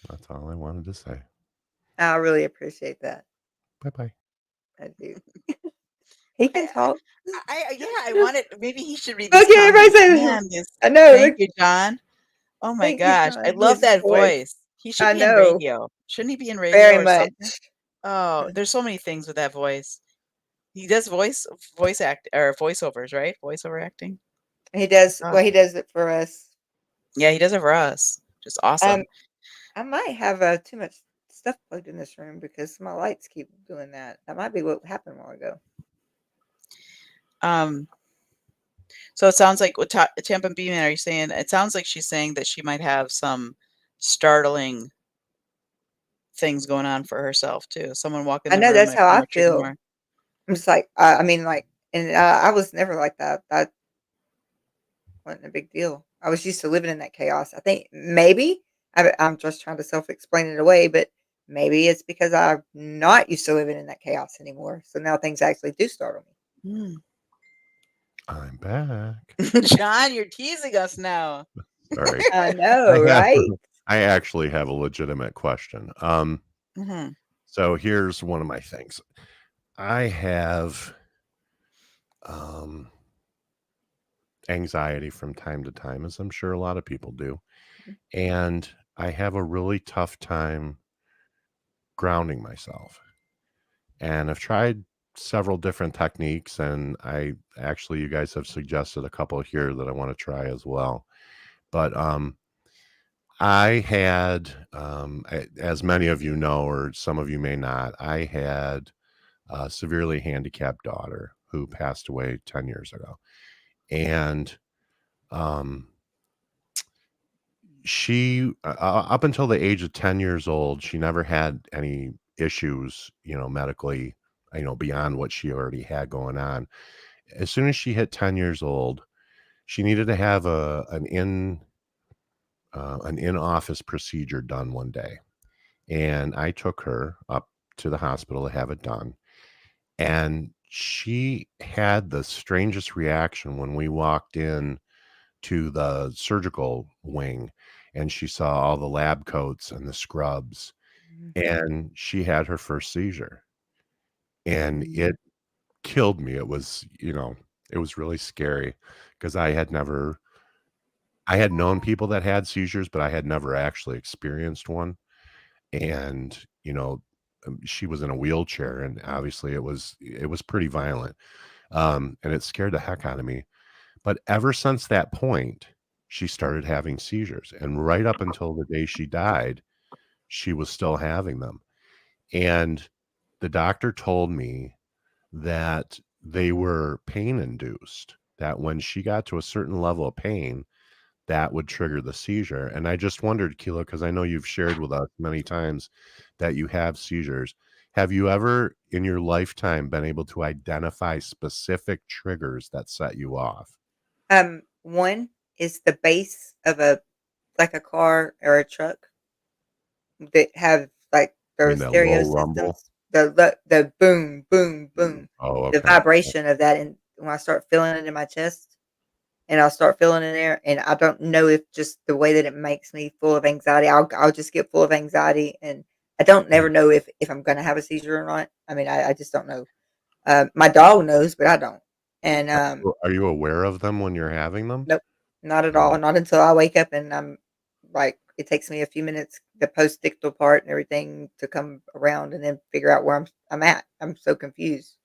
That's all I wanted to say. I really appreciate that. Bye-bye. I do. He can talk. I wanted, maybe he should read these Okay, everybody comments. say this. Man, this, I know. thank Look, you, John. Oh my thank you, gosh. I John. love His that voice. voice. He should I be in know. radio. Shouldn't he be in radio Very or something? much. Oh, there's so many things with that voice. He does voice act or voiceovers, right? Voiceover acting. He does Oh, well, he does it for us. yeah, he does it for us. Just awesome. I might have too much stuff plugged in this room because my lights keep doing that. That might be what happened a while ago. So it sounds like with Tampa Beeman, are you saying it sounds like she's saying that she might have some startling things going on for herself too. Someone walk in I the know room that's and how I might trigger feel. more. I'm just like, I mean, like, and I was never like that. That wasn't a big deal. I was used to living in that chaos. I think maybe I'm just trying to self-explain it away, but maybe it's because I'm not used to living in that chaos anymore. So now things actually do startle me. I'm back. John, you're teasing us now. Sorry. I know, I have, right? I actually have a legitimate question. Mhm. So here's one of my things. I have anxiety from time to time, as I'm sure a lot of people do. And I have a really tough time grounding myself. And I've tried several different techniques, and you guys have suggested a couple here that I want to try as well. But I had, as many of you know, or some of you may not, I had a severely handicapped daughter who passed away 10 years ago. And she, up until the age of 10 years old, she never had any issues, medically, beyond what she already had going on. As soon as she hit 10 years old, she needed to have an in-office procedure done one day. And I took her up to the hospital to have it done. And she had the strangest reaction when we walked in to the surgical wing, and she saw all the lab coats and the scrubs, and she had her first seizure. And it killed me. It was, it was really scary because I had known people that had seizures, but I had never actually experienced one. And, she was in a wheelchair, and obviously it was pretty violent. And it scared the heck out of me. But ever since that point, she started having seizures. And right up until the day she died, she was still having them. And the doctor told me that they were pain induced, that when she got to a certain level of pain, that would trigger the seizure. And I just wondered, Keilah, because I know you've shared with us many times that you have seizures. Have you ever in your lifetime been able to identify specific triggers that set you off? One is the base of like a car or a truck that have like I their mean, that stereo low rumble? systems, the boom, boom, boom, Oh, the okay. vibration of that, and when I start feeling it in my chest, and I'll start feeling in there, and I don't know if just the way that it makes me full of anxiety, I'll just get full of anxiety, and I don't never know if I'm gonna have a seizure or not. I mean, I just don't know. My dog knows, but I don't. And Are you aware of them when you're having them? nope, not at Oh, all. Not until I wake up and I'm like, it takes me a few minutes, the postictal part and everything to come around and then figure out where I'm at. I'm so confused.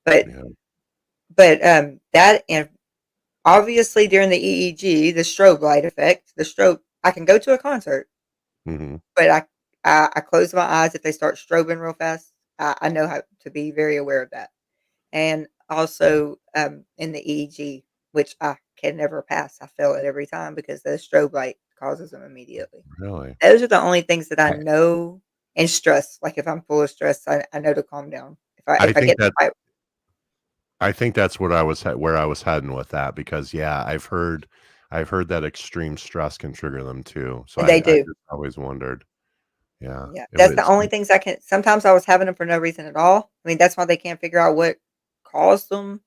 But yeah. that and obviously during the EEG, the strobe light effect, I can go to a concert, Mhm. but I close my eyes if they start strobing real fast. I know how to be very aware of that. And also in the EEG, which I can never pass. I fail it every time because the strobe light causes them immediately. Really? Those are the only things that I I know. And stress, like if I'm full of stress, I know to calm down. I If I think get that I, I think that's what where I was heading with that, because yeah, I've heard that extreme stress can trigger them too. So and they I do. just always wondered. Yeah, Yeah, it that's the was. only things I can. Sometimes I was having them for no reason at all. I mean, that's why they can't figure out what caused them.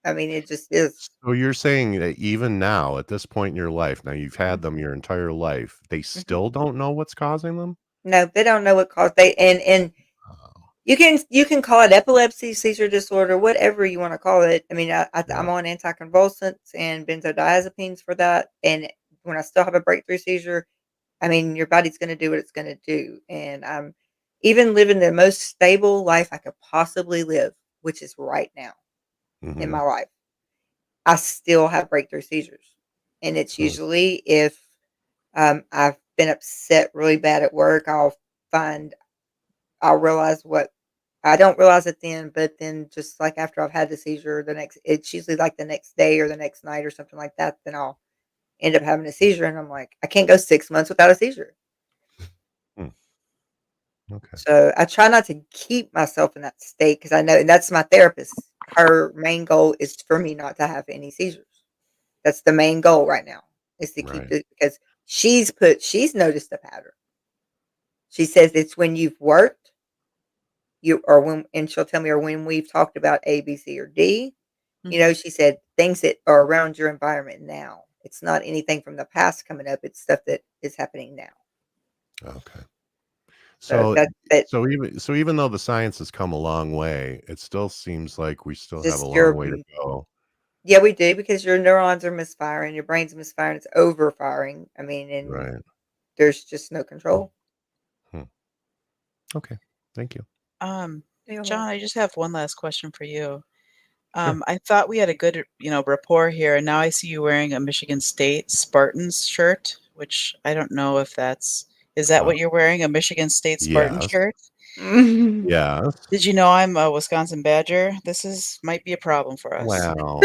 I mean, it just is. So you're saying that even now, at this point in your life, now you've Mhm, had them your entire life, they mhm. still don't know what's causing them? No, they don't know what caused they and Oh, you can call it epilepsy, seizure disorder, whatever you want to call it. I mean, yeah. I'm on anticonvulsants and benzodiazepines for that. And when I still have a breakthrough seizure, I mean, your body's going to do what it's going to do. And I'm even living the most stable life I could possibly live, which is right now in Mhm. my life. I still have breakthrough seizures. And it's Hmm. usually if I've been upset really bad at work, I'll find I'll realize what I don't realize it then, but then just like after I've had the seizure, it's usually like the next day or the next night or something like that, then I'll end up having a seizure, and I'm like, I can't go 6 months without a seizure. Hmm. Okay. So I try not to keep myself in that state because I know, and that's my therapist. Her main goal is for me not to have any seizures. That's the main goal right now, is to keep Right. it, because she's noticed a pattern. She says it's when you've worked, and she'll tell me, or when we've talked about A, B, C, or D. She said things that are around your environment now. It's not anything from the past coming up. It's stuff that is happening now. Okay. So So that's that. even though the science has come a long way, it still seems like we still have a Just long way to go. Yeah, we do, because your neurons are misfiring, your brain's misfiring, it's overfiring. I mean, and Right. there's just no control. Hmm. Okay. Thank you. John, I just have one last question for you. Sure. I thought we had a good, rapport here, and now I see you wearing a Michigan State Spartans shirt, which I don't know if is that what you're wearing, a Michigan State Spartan Yes. shirt? Yes. Did you know I'm a Wisconsin Badger? Might be a problem for us. Wow.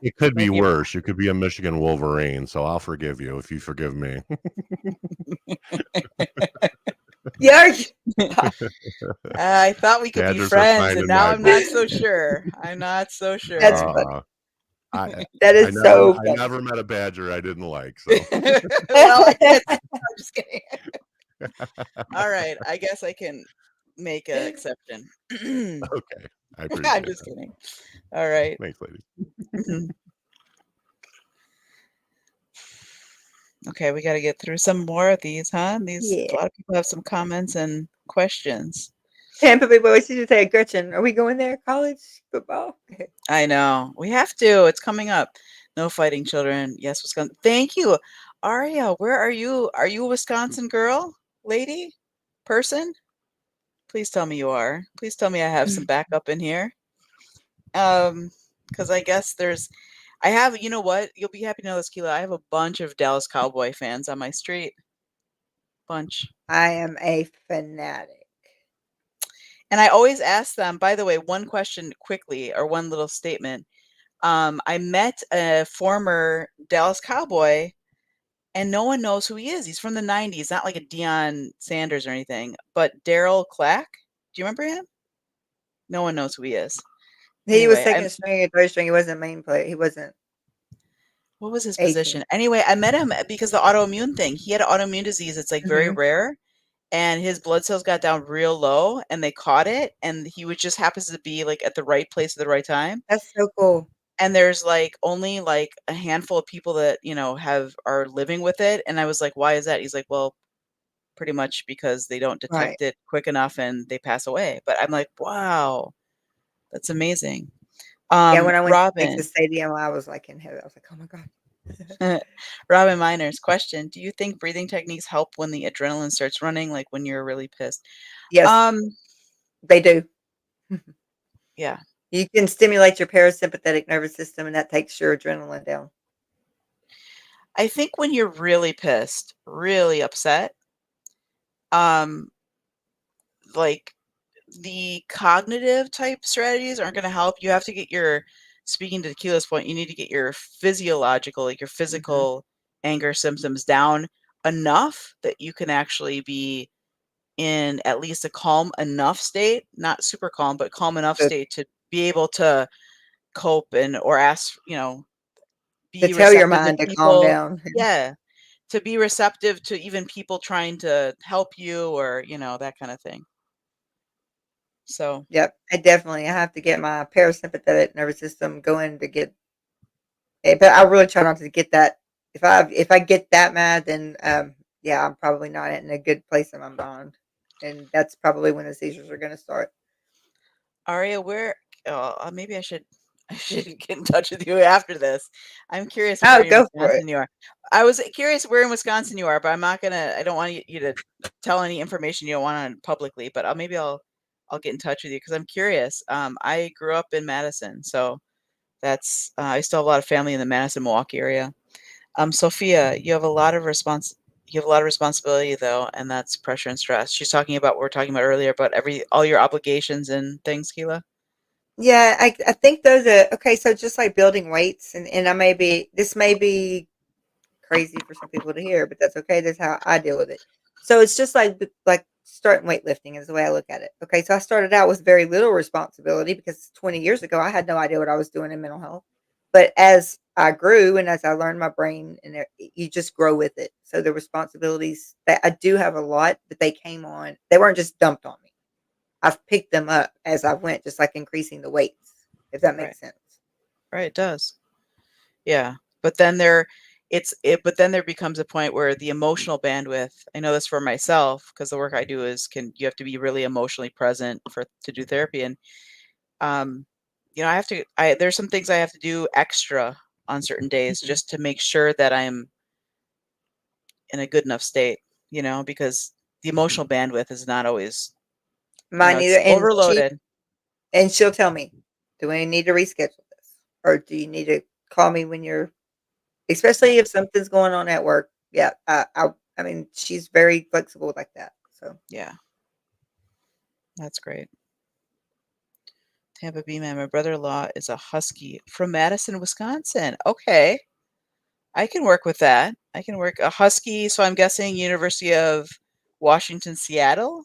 It could be Maybe a worse. You could be a Michigan Wolverine, so I'll forgive you if you forgive me. Yeah. I thought we could be Badgers are friends, fine and in now my I'm not book. so sure. I'm not so sure. That's funny. I That I is so funny. never met a badger I didn't like, so. Well, I can't. I'm just kidding. All right, I guess I can make an exception. Okay. I appreciate I'm just that. kidding. All right. Thanks, ladies. Okay, we got to get through some more of these, huh? Yeah. A lot of people have some comments and questions. Tampa Bay boys used to say, Gretchen, are we going there? College football? I know. We have to. It's coming up. No fighting children. Yes, Wisconsin. Thank you. Aria, where are you? Are you a Wisconsin girl, lady, person? Please tell me you are. Please tell me I have some backup in here. Because I guess I have, you know what? You'll be happy to know this, Keilah. I have a bunch of Dallas Cowboy fans on my street. Bunch. I am a fanatic. And I always ask them, by the way, one question quickly, or one little statement. I met a former Dallas Cowboy, and no one knows who he is. He's from the 90s, not like a Deion Sanders or anything, but Daryl Clack. Do you remember him? No one knows who he is. He was Anyway, second string or third string. He wasn't main player. He wasn't. what was his 18. position? Anyway, I met him because the autoimmune thing. He had autoimmune disease. It's like very rare. And his blood cells got down real low, and they caught it, and he would just happens to be like at the right place at the right time. That's so cool. And there's like only like a handful of people that, are living with it. And I was like, why is that? He's like, well, pretty much because they don't Right. detect it quick enough and they pass away. But I'm like, wow, that's amazing. Yeah, when I went to Robin, Texas Stadium, I was like in heaven. I was like, oh my God. Robin Miners, question: do you think breathing techniques help when the adrenaline starts running, like when you're really pissed? Yes, they do. Yeah. You can stimulate your parasympathetic nervous system, and that takes your adrenaline down. I think when you're really pissed, really upset, like the cognitive type strategies aren't going to help. You have to get speaking to Keilah's point, you need to get your physiological, like your physical anger symptoms down enough that you can actually be in at least a calm enough state, not super calm, but calm enough To, state to be able to cope or ask, to be tell your receptive to mind to calm people. down. Yeah. To be receptive to even people trying to help you or, that kind of thing. So, Yep, I have to get my parasympathetic nervous system going to get. But I really try not to get that. If I get that mad, then yeah, I'm probably not in a good place in my mind, and that's probably when the seizures are going to start. Aria, maybe I should get in touch with you after this. I'm curious where in Go for it. Wisconsin you are. I was curious where in Wisconsin you are, but I don't want you to tell any information you don't want on publicly, but I'll get in touch with you because I'm curious. I grew up in Madison, so I still have a lot of family in the Madison, Milwaukee area. Sophia, you have a lot of you have a lot of responsibility though, and that's pressure and stress. She's talking about what we were talking about earlier about all your obligations and things, Keilah. Yeah, I think those are okay. So just like building weights, and this may be crazy for some people to hear, but that's okay. That's how I deal with it. So it's just like starting weightlifting is the way I look at it. Okay, so I started out with very little responsibility because 20 years ago I had no idea what I was doing in mental health. But as I grew and as I learned my brain, and you just grow with it. So the responsibilities that I do have a lot, but they came on. They weren't just dumped on me. I've picked them up as I went, just like increasing the weights, if that Right. makes sense. Right, it does. Yeah. But then but then there becomes a point where the emotional bandwidth, I know this for myself because the work I do you have to be really emotionally present to do therapy. And there's some things I have to do extra on certain days Mhm. just to make sure that I'm in a good enough state, because the emotional bandwidth is not always, Mine it's either, overloaded. and she'll tell me, "Do we need to reschedule this, or do you need to call me when you're?" Yeah. Especially if something's going on at work. Yeah, I mean, she's very flexible like that. So Yeah. That's great. Tampa Bay man. My brother-in-law is a husky from Madison, Wisconsin. Okay. I can work with that. I can work a husky. So I'm guessing University of Washington, Seattle.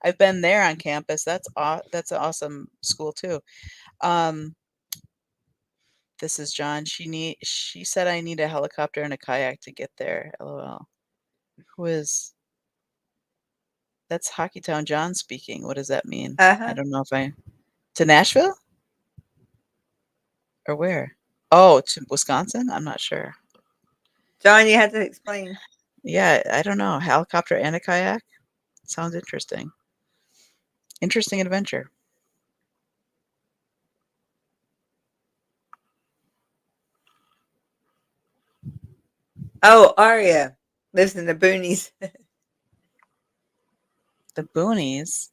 I've been there on campus. That's an awesome school too. Um, this is John. She said I need a helicopter and a kayak to get there. LOL. Who is That's Hockeytown John speaking. What does that mean? I uh-huh. don't know to Nashville or where? Oh, to Wisconsin? I'm not sure. John, you had to explain. Yeah, I don't know. Helicopter and a kayak? Sounds interesting. Interesting adventure. Oh, Aria lives in the boonies. The boonies?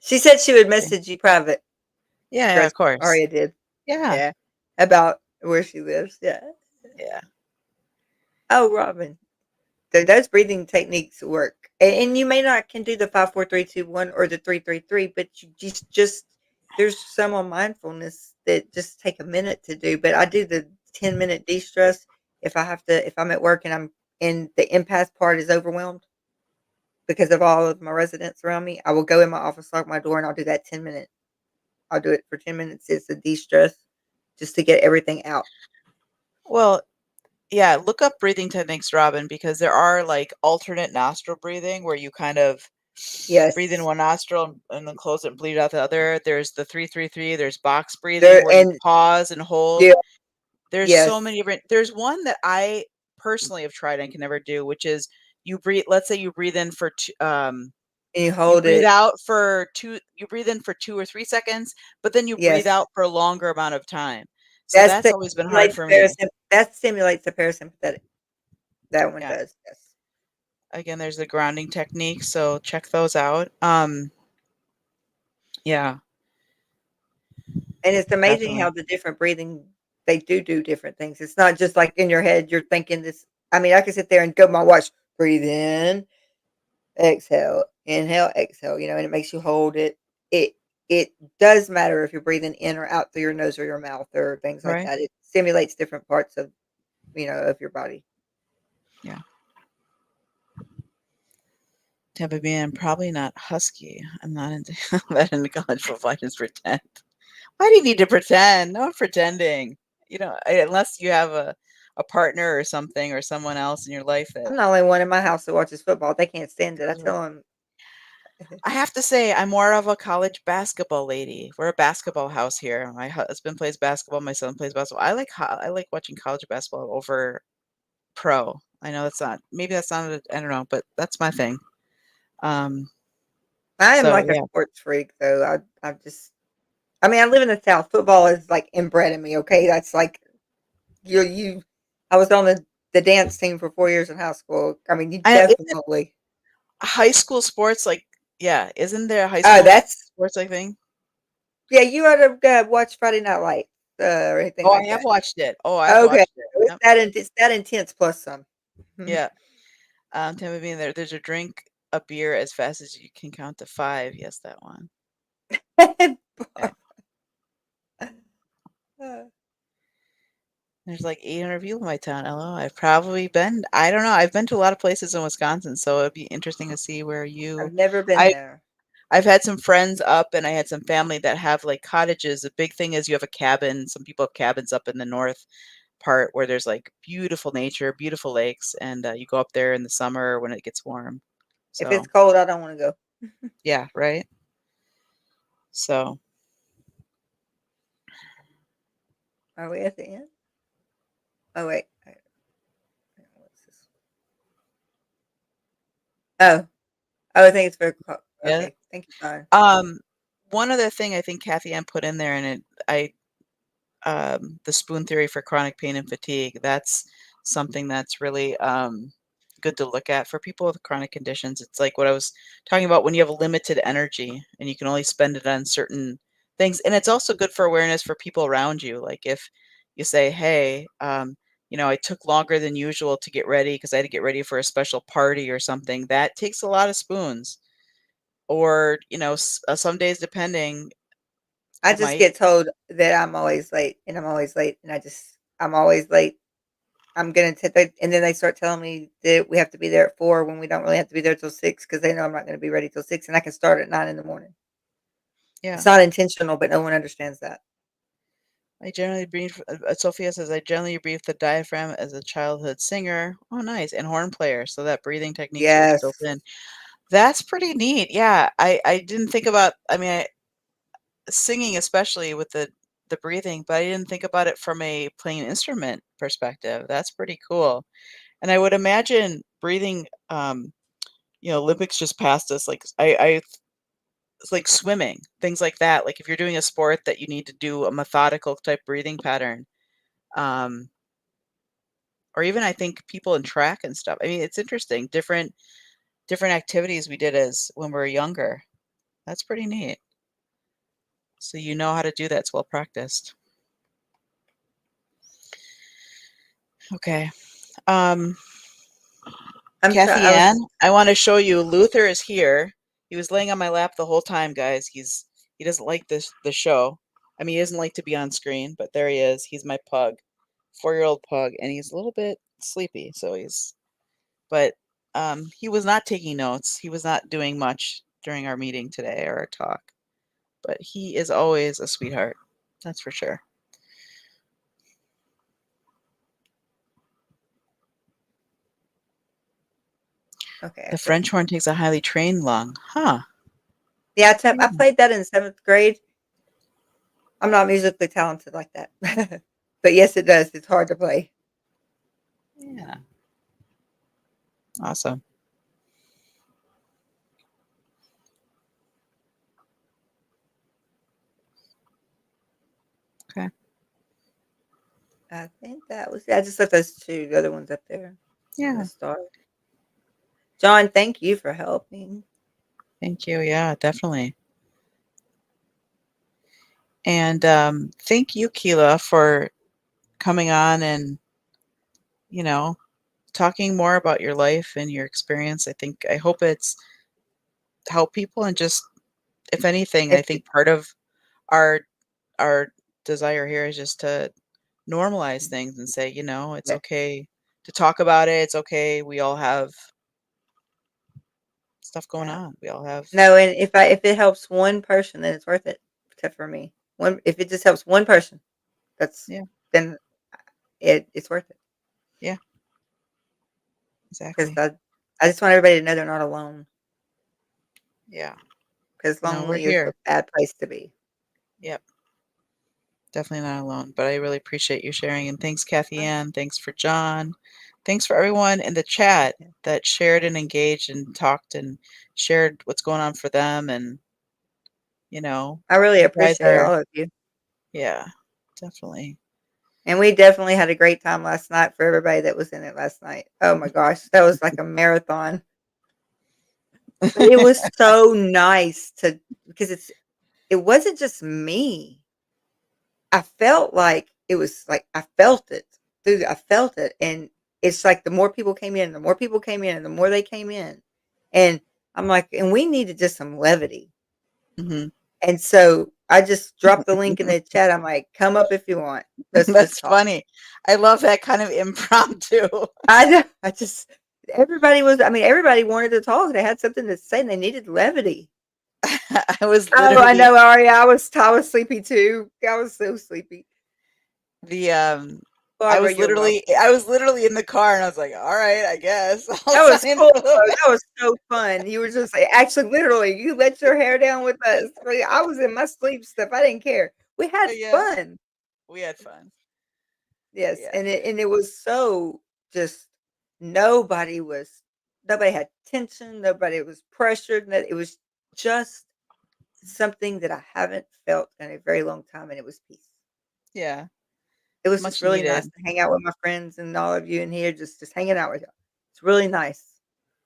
She said she would Okay. message you private. Yeah, of Gretchen, course. Aria did. Yeah, Yeah, about where she lives. Yeah. yeah. Oh, Robin. So those breathing techniques work, and you may not can do the 5 4 3 2 1 or the 3 3 3, but you just there's some on mindfulness that just take a minute to do. But I do the 10-minute de-stress if I'm at work and I'm in the impasse part is overwhelmed because of all of my residents around me. I will go in my office, lock my door, and I'll do that 10 minute. I'll do it for 10 minutes. It's a de-stress just to get everything out. Well, yeah, look up breathing techniques, Robin, because there are like alternate nostril breathing where you kind of breathe in Yes, one nostril and then close it and bleed out the other. There's the 3-3-3. There's box breathing there where you and pause and hold. yeah, There's so yes, many different. There's one that I personally have tried and can never do, which is you breathe. Let's say you breathe in for and you you hold breathe it. out for you breathe in for 2 or 3 seconds, but then you breathe Yes. out for a longer amount of time. So that's always been hard for me. That stimulates the parasympathetic. That one Yeah. does, yes. Again, there's the grounding technique, so check those out. Yeah, And it's amazing definitely. how the different breathing they do different things. It's not just like in your head, you're thinking this. I mean, I can sit there and go my watch, breathe in, exhale, inhale, exhale, and it makes you hold it. It it does matter if you're breathing in or out through your nose or your mouth or things like Right? that. It stimulates different parts of your body. Yeah. Tampa Bay, I'm probably not husky. I'm not into that into college football. I just pretend. Why do you need to pretend? No pretending. Unless you have a partner or something or someone else in your life that I'm the only one in my house that watches football. They can't stand it. I does it. tell them. I have to say, I'm more of a college basketball lady. We're a basketball house here. My husband plays basketball. My son plays basketball. I like watching college basketball over pro. I know maybe that's not, I don't know, but that's my thing. Um, I am so like a yeah, sports freak, though. I mean, I live in the South. Football is like inbred in me. Okay, that's like you. I was on the dance team for 4 years in high school. I mean, you isn't definitely. high school sports like, yeah, isn't there a high Oh, school that's sports like thing? yeah. You ought to watch Friday Night Lights or anything Oh, I like have that. watched it. Oh, I've Okay, watched it. so Yep. it's that intense plus some. Yeah. Tammy being there's a drink a beer as fast as you can count to 5. Yes, that one. Okay. There's like 800 people in my town. Hello. I've probably been, I don't know. I've been to a lot of places in Wisconsin, so it'd be interesting to see where I've never been I there. I've had some friends up and I had some family that have like cottages. The big thing is you have a cabin. Some people have cabins up in the north part where there's like beautiful nature, beautiful lakes, and you go up there in the summer when it gets warm. If it's So, cold, I don't want to go. yeah, right? So, Are we at the end? Oh wait. What's this? Oh, I think it's very. yeah. Okay, thank you, John. One other thing I think Kathy Ann put in there, and the spoon theory for chronic pain and fatigue. That's something that's really good to look at for people with chronic conditions. It's like what I was talking about when you have limited energy and you can only spend it on certain things. And it's also good for awareness for people around you. Like if you say, hey, I took longer than usual to get ready because I had to get ready for a special party or something. That takes a lot of spoons. Or, some days depending, I you just might. get told that I'm always late, and I'm always late, and I'm always late. I'm gonna and then they start telling me that we have to be there at 4 when we don't really have to be there till 6 because they know I'm not going to be ready till 6, and I can start at 9 in the morning. Yeah. It's not intentional, but no one understands that. I generally breathe. Sophia says I generally breathe the diaphragm as a childhood singer. Oh, nice, and horn player. So that breathing techniques are just built Yes, in. That's pretty neat. Yeah, I didn't think about. I mean, singing especially with the breathing, but I didn't think about it from a playing an instrument perspective. That's pretty cool. And I would imagine breathing. Olympics just passed us. Like I it's like swimming, things like that. Like if you're doing a sport that you need to do a methodical type breathing pattern. Um, or even I think people in track and stuff. I mean, it's interesting. Different activities we did as when we were younger. That's pretty neat. So you know how to do that. It's well practiced. Okay. Um, I'm Kathy trying. Ann, I want to show you Luther is here. He was laying on my lap the whole time, guys. He doesn't like the show. I mean, he doesn't like to be on screen, but there he is. He's my pug, 4-year-old pug, and he's a little bit sleepy. But he was not taking notes. He was not doing much during our meeting today or our talk. But he is always a sweetheart. That's for sure. Okay. The French horn takes a highly trained lung. Huh. Yeah, I played that in 7th grade. I'm not musically talented like that, but yes, it does. It's hard to play. Yeah. Awesome. Okay. I think that was. I just left those 2. The other ones up there. Yeah. The star. John, thank you for helping. Thank you. Yeah, definitely. And thank you, Keilah, for coming on and, talking more about your life and your experience. I hope it's helped people and just, if anything, I If think part of our our desire here is just to normalize things and say, it's yeah, okay to talk about it. It's okay. We all have stuff going yeah. on. We all have. No, and if it helps one person, then it's worth it. Except for me, if it just helps one person, Yeah. then it's worth it. Yeah. Because Exactly. I just want everybody to know they're not alone. Yeah. Because No, we're lonely is a here. bad place to be. Yep. Definitely not alone. But I really appreciate you sharing. And thanks, Kathy Ann. Thanks for John. Thanks for everyone in the chat Yeah. that shared and engaged and talked and shared what's going on for them. And, I really you guys appreciate are, all of you. yeah, definitely. And we definitely had a great time last night for everybody that was in it last night. Oh my gosh, that was like a marathon. But it was so nice because it wasn't just me. I felt like it was like I felt it I felt it, and it's like the more people came in, the more people came in, and the more they came in. And I'm like, and we needed just some levity. Hmm. And so I just dropped the link in the chat. I'm like, come up if you want. Let's That's just talk. funny. I love that kind of impromptu. I know. Everybody wanted to talk. They had something to say and they needed levity. I was Oh, I literally know, Ari. I was sleepy too. I was so sleepy. the Barbara, you're welcome. I was literally in the car and I was like, all right, I guess. That was sign in cool. for the- That was so fun. You were just like, actually, literally, you let your hair down with us. I was in my sleep stuff. I didn't care. We had Yeah, fun. we had fun. Yes, Yeah. and it was so just nobody had tension. Nobody was pressured. It was just something that I haven't felt in a very long time, and it was peace. Yeah. It was just Much really nice needed. to hang out with my friends and all of you in here, just hanging out with you. It's really nice.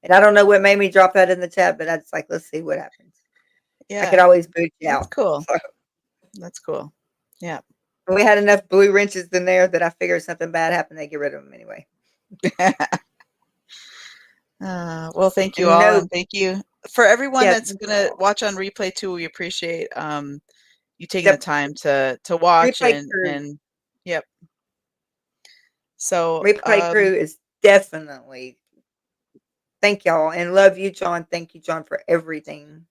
And I don't know what made me drop that in the chat, but I just like, let's see what happens. I could Yeah. always boot you That's out. cool. So, That's cool. Yeah. we had enough blue wrenches in there that I figured something bad happened, they get rid of them anyway. Well, thank you And all, no, and thank you for everyone yeah, that's gonna watch on replay too. We appreciate you taking the yep. time to watch Replay crew. and yep. So Replay crew is definitely thank y'all and love you, John. Thank you, John, for everything.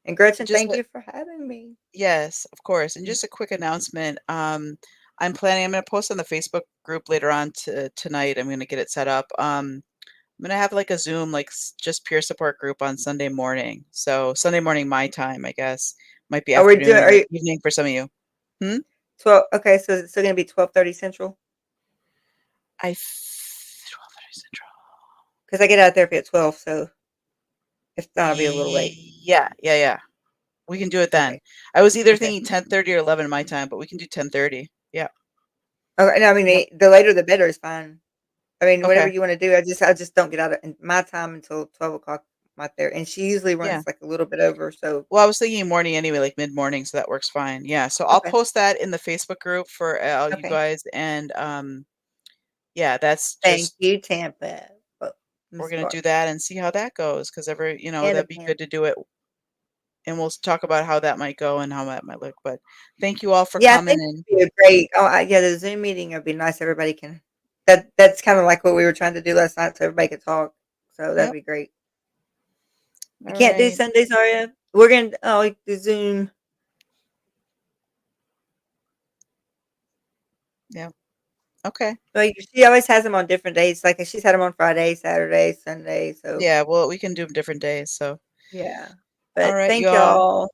And Gretchen, just thank you for having me. yes, of course. And just a quick announcement. I'm gonna post on the Facebook group later on tonight. I'm gonna get it set up. I'm gonna have like a Zoom, like just peer support group on Sunday morning. So Sunday morning, my time, I guess, might be Are we doing? afternoon Are or you evening for some of you. 12? Okay, so it's still gonna be 12:30 Central 12:30 Central. because I get out there at 12. So if not, I'll be a little late. Yeah. We can do it then. Okay. I was either Okay. thinking 10:30 or 11 my time, but we can do 10:30. Yeah. Okay. No, I mean Yep. the later the better is fine. I mean, whatever Okay. you want to do. I just don't get out of my time until 12 o'clock. I'm out there, and she usually Yeah. runs like a little bit over. So Well, I was thinking morning anyway, like mid-morning, so that works fine. Yeah. So I'll okay. post that in the Facebook group for all you Okay. guys, and yeah, that's Thank just you, Tampa. Well, we're Miss gonna do Barbara. that and see how that goes because And that'd be Pam. good to do it, and we'll talk about how that might go and how that might look. But thank you all for Yeah, I coming think and it'd be a great. Oh, yeah, the Zoom meeting would be nice. Everybody can. That's kind of like what we were trying to do last night, so everybody could talk. So that'd yep. be great. You All can't do right. Sundays, are you? We're gonna the Zoom. Yeah. Okay. Like she always has them on different days. Like she's had them on Friday, Saturday, Sunday. So Yeah. Well, we can do 'em different days. So yeah. all But right, thank y'all. y'all,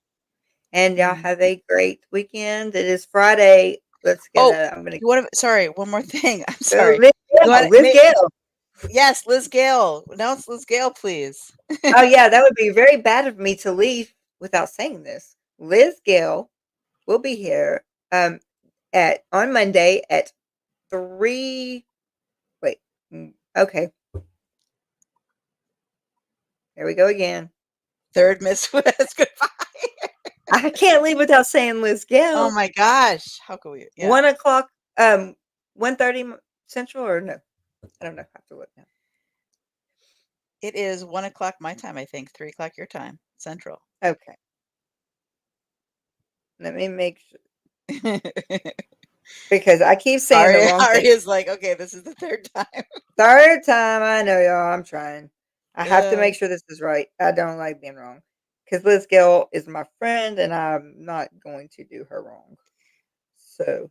and y'all Mm. have a great weekend. It is Friday. Let's get Oh, a. I'm gonna you want to? Sorry, one more thing. I'm go. sorry. Liz You want Gale. Liz to? Gale. Yes, Liz Gale. Announce Liz Gale, please. Oh yeah, that would be very bad of me to leave without saying this. Liz Gale will be here at on Monday at 3. Wait. Okay. There we go again. Third Miss West. Goodbye. I can't leave without saying Liz Oh Gale. my gosh. How could we? Yeah. 1 o'clock, 1:30 Central or no? I don't know. I have to look now. It is 1 o'clock my time, I think. 3 o'clock your time, Central. Okay. Let me make sure because I keep saying the wrong Ari thing. is like, okay, this is the third time. Third time, I know y'all. I'm trying. I have to Yeah. make sure this is right. I don't like being wrong because Liz Gale is my friend, and I'm not going to do her wrong. So,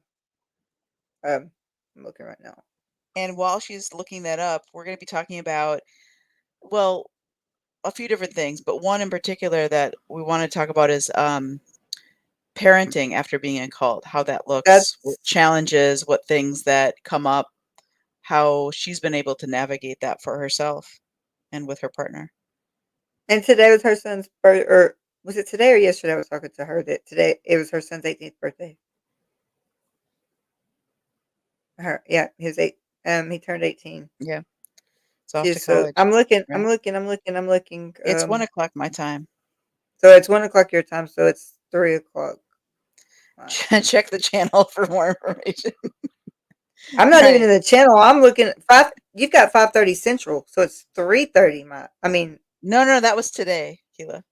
I'm looking right now. And while she's looking that up, we're going to be talking about, well, a few different things, but one in particular that we want to talk about is parenting after being in cult, how that looks, what That's challenges, what things that come up, how she's been able to navigate that for herself and with her partner. and today was her son's birth, or was it today or yesterday? I was talking to her that today it was her son's 18th birthday. Yeah, his 8. He turned 18. Yeah. It's off to So college. I'm Right. looking. It's 1 o'clock my time. So it's 1 o'clock your time. So it's 3 o'clock. Check the channel for more information. I'm not even Right. in the channel. I'm looking. You've got 5:30 Central, so it's 3:30. No, that was today, Keilah.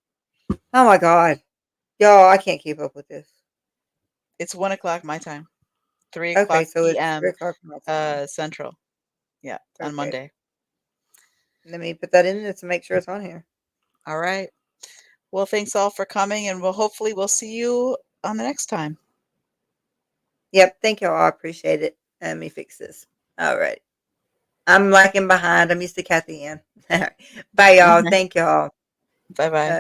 Oh my God, y'all! I can't keep up with this. It's 1 o'clock my time. 3 Okay, o'clock so it's p.m. 3 o'clock my time. Central. Yeah, on Okay. Monday. Let me put that in there to make sure it's on here. All right. Well, thanks all for coming, and hopefully we'll see you on the next time. Yep. Thank y'all. I appreciate it. Let me fix this. All right. I'm lagging behind. I'm used to Kathy Ann. Bye, y'all. Thank y'all. Bye bye.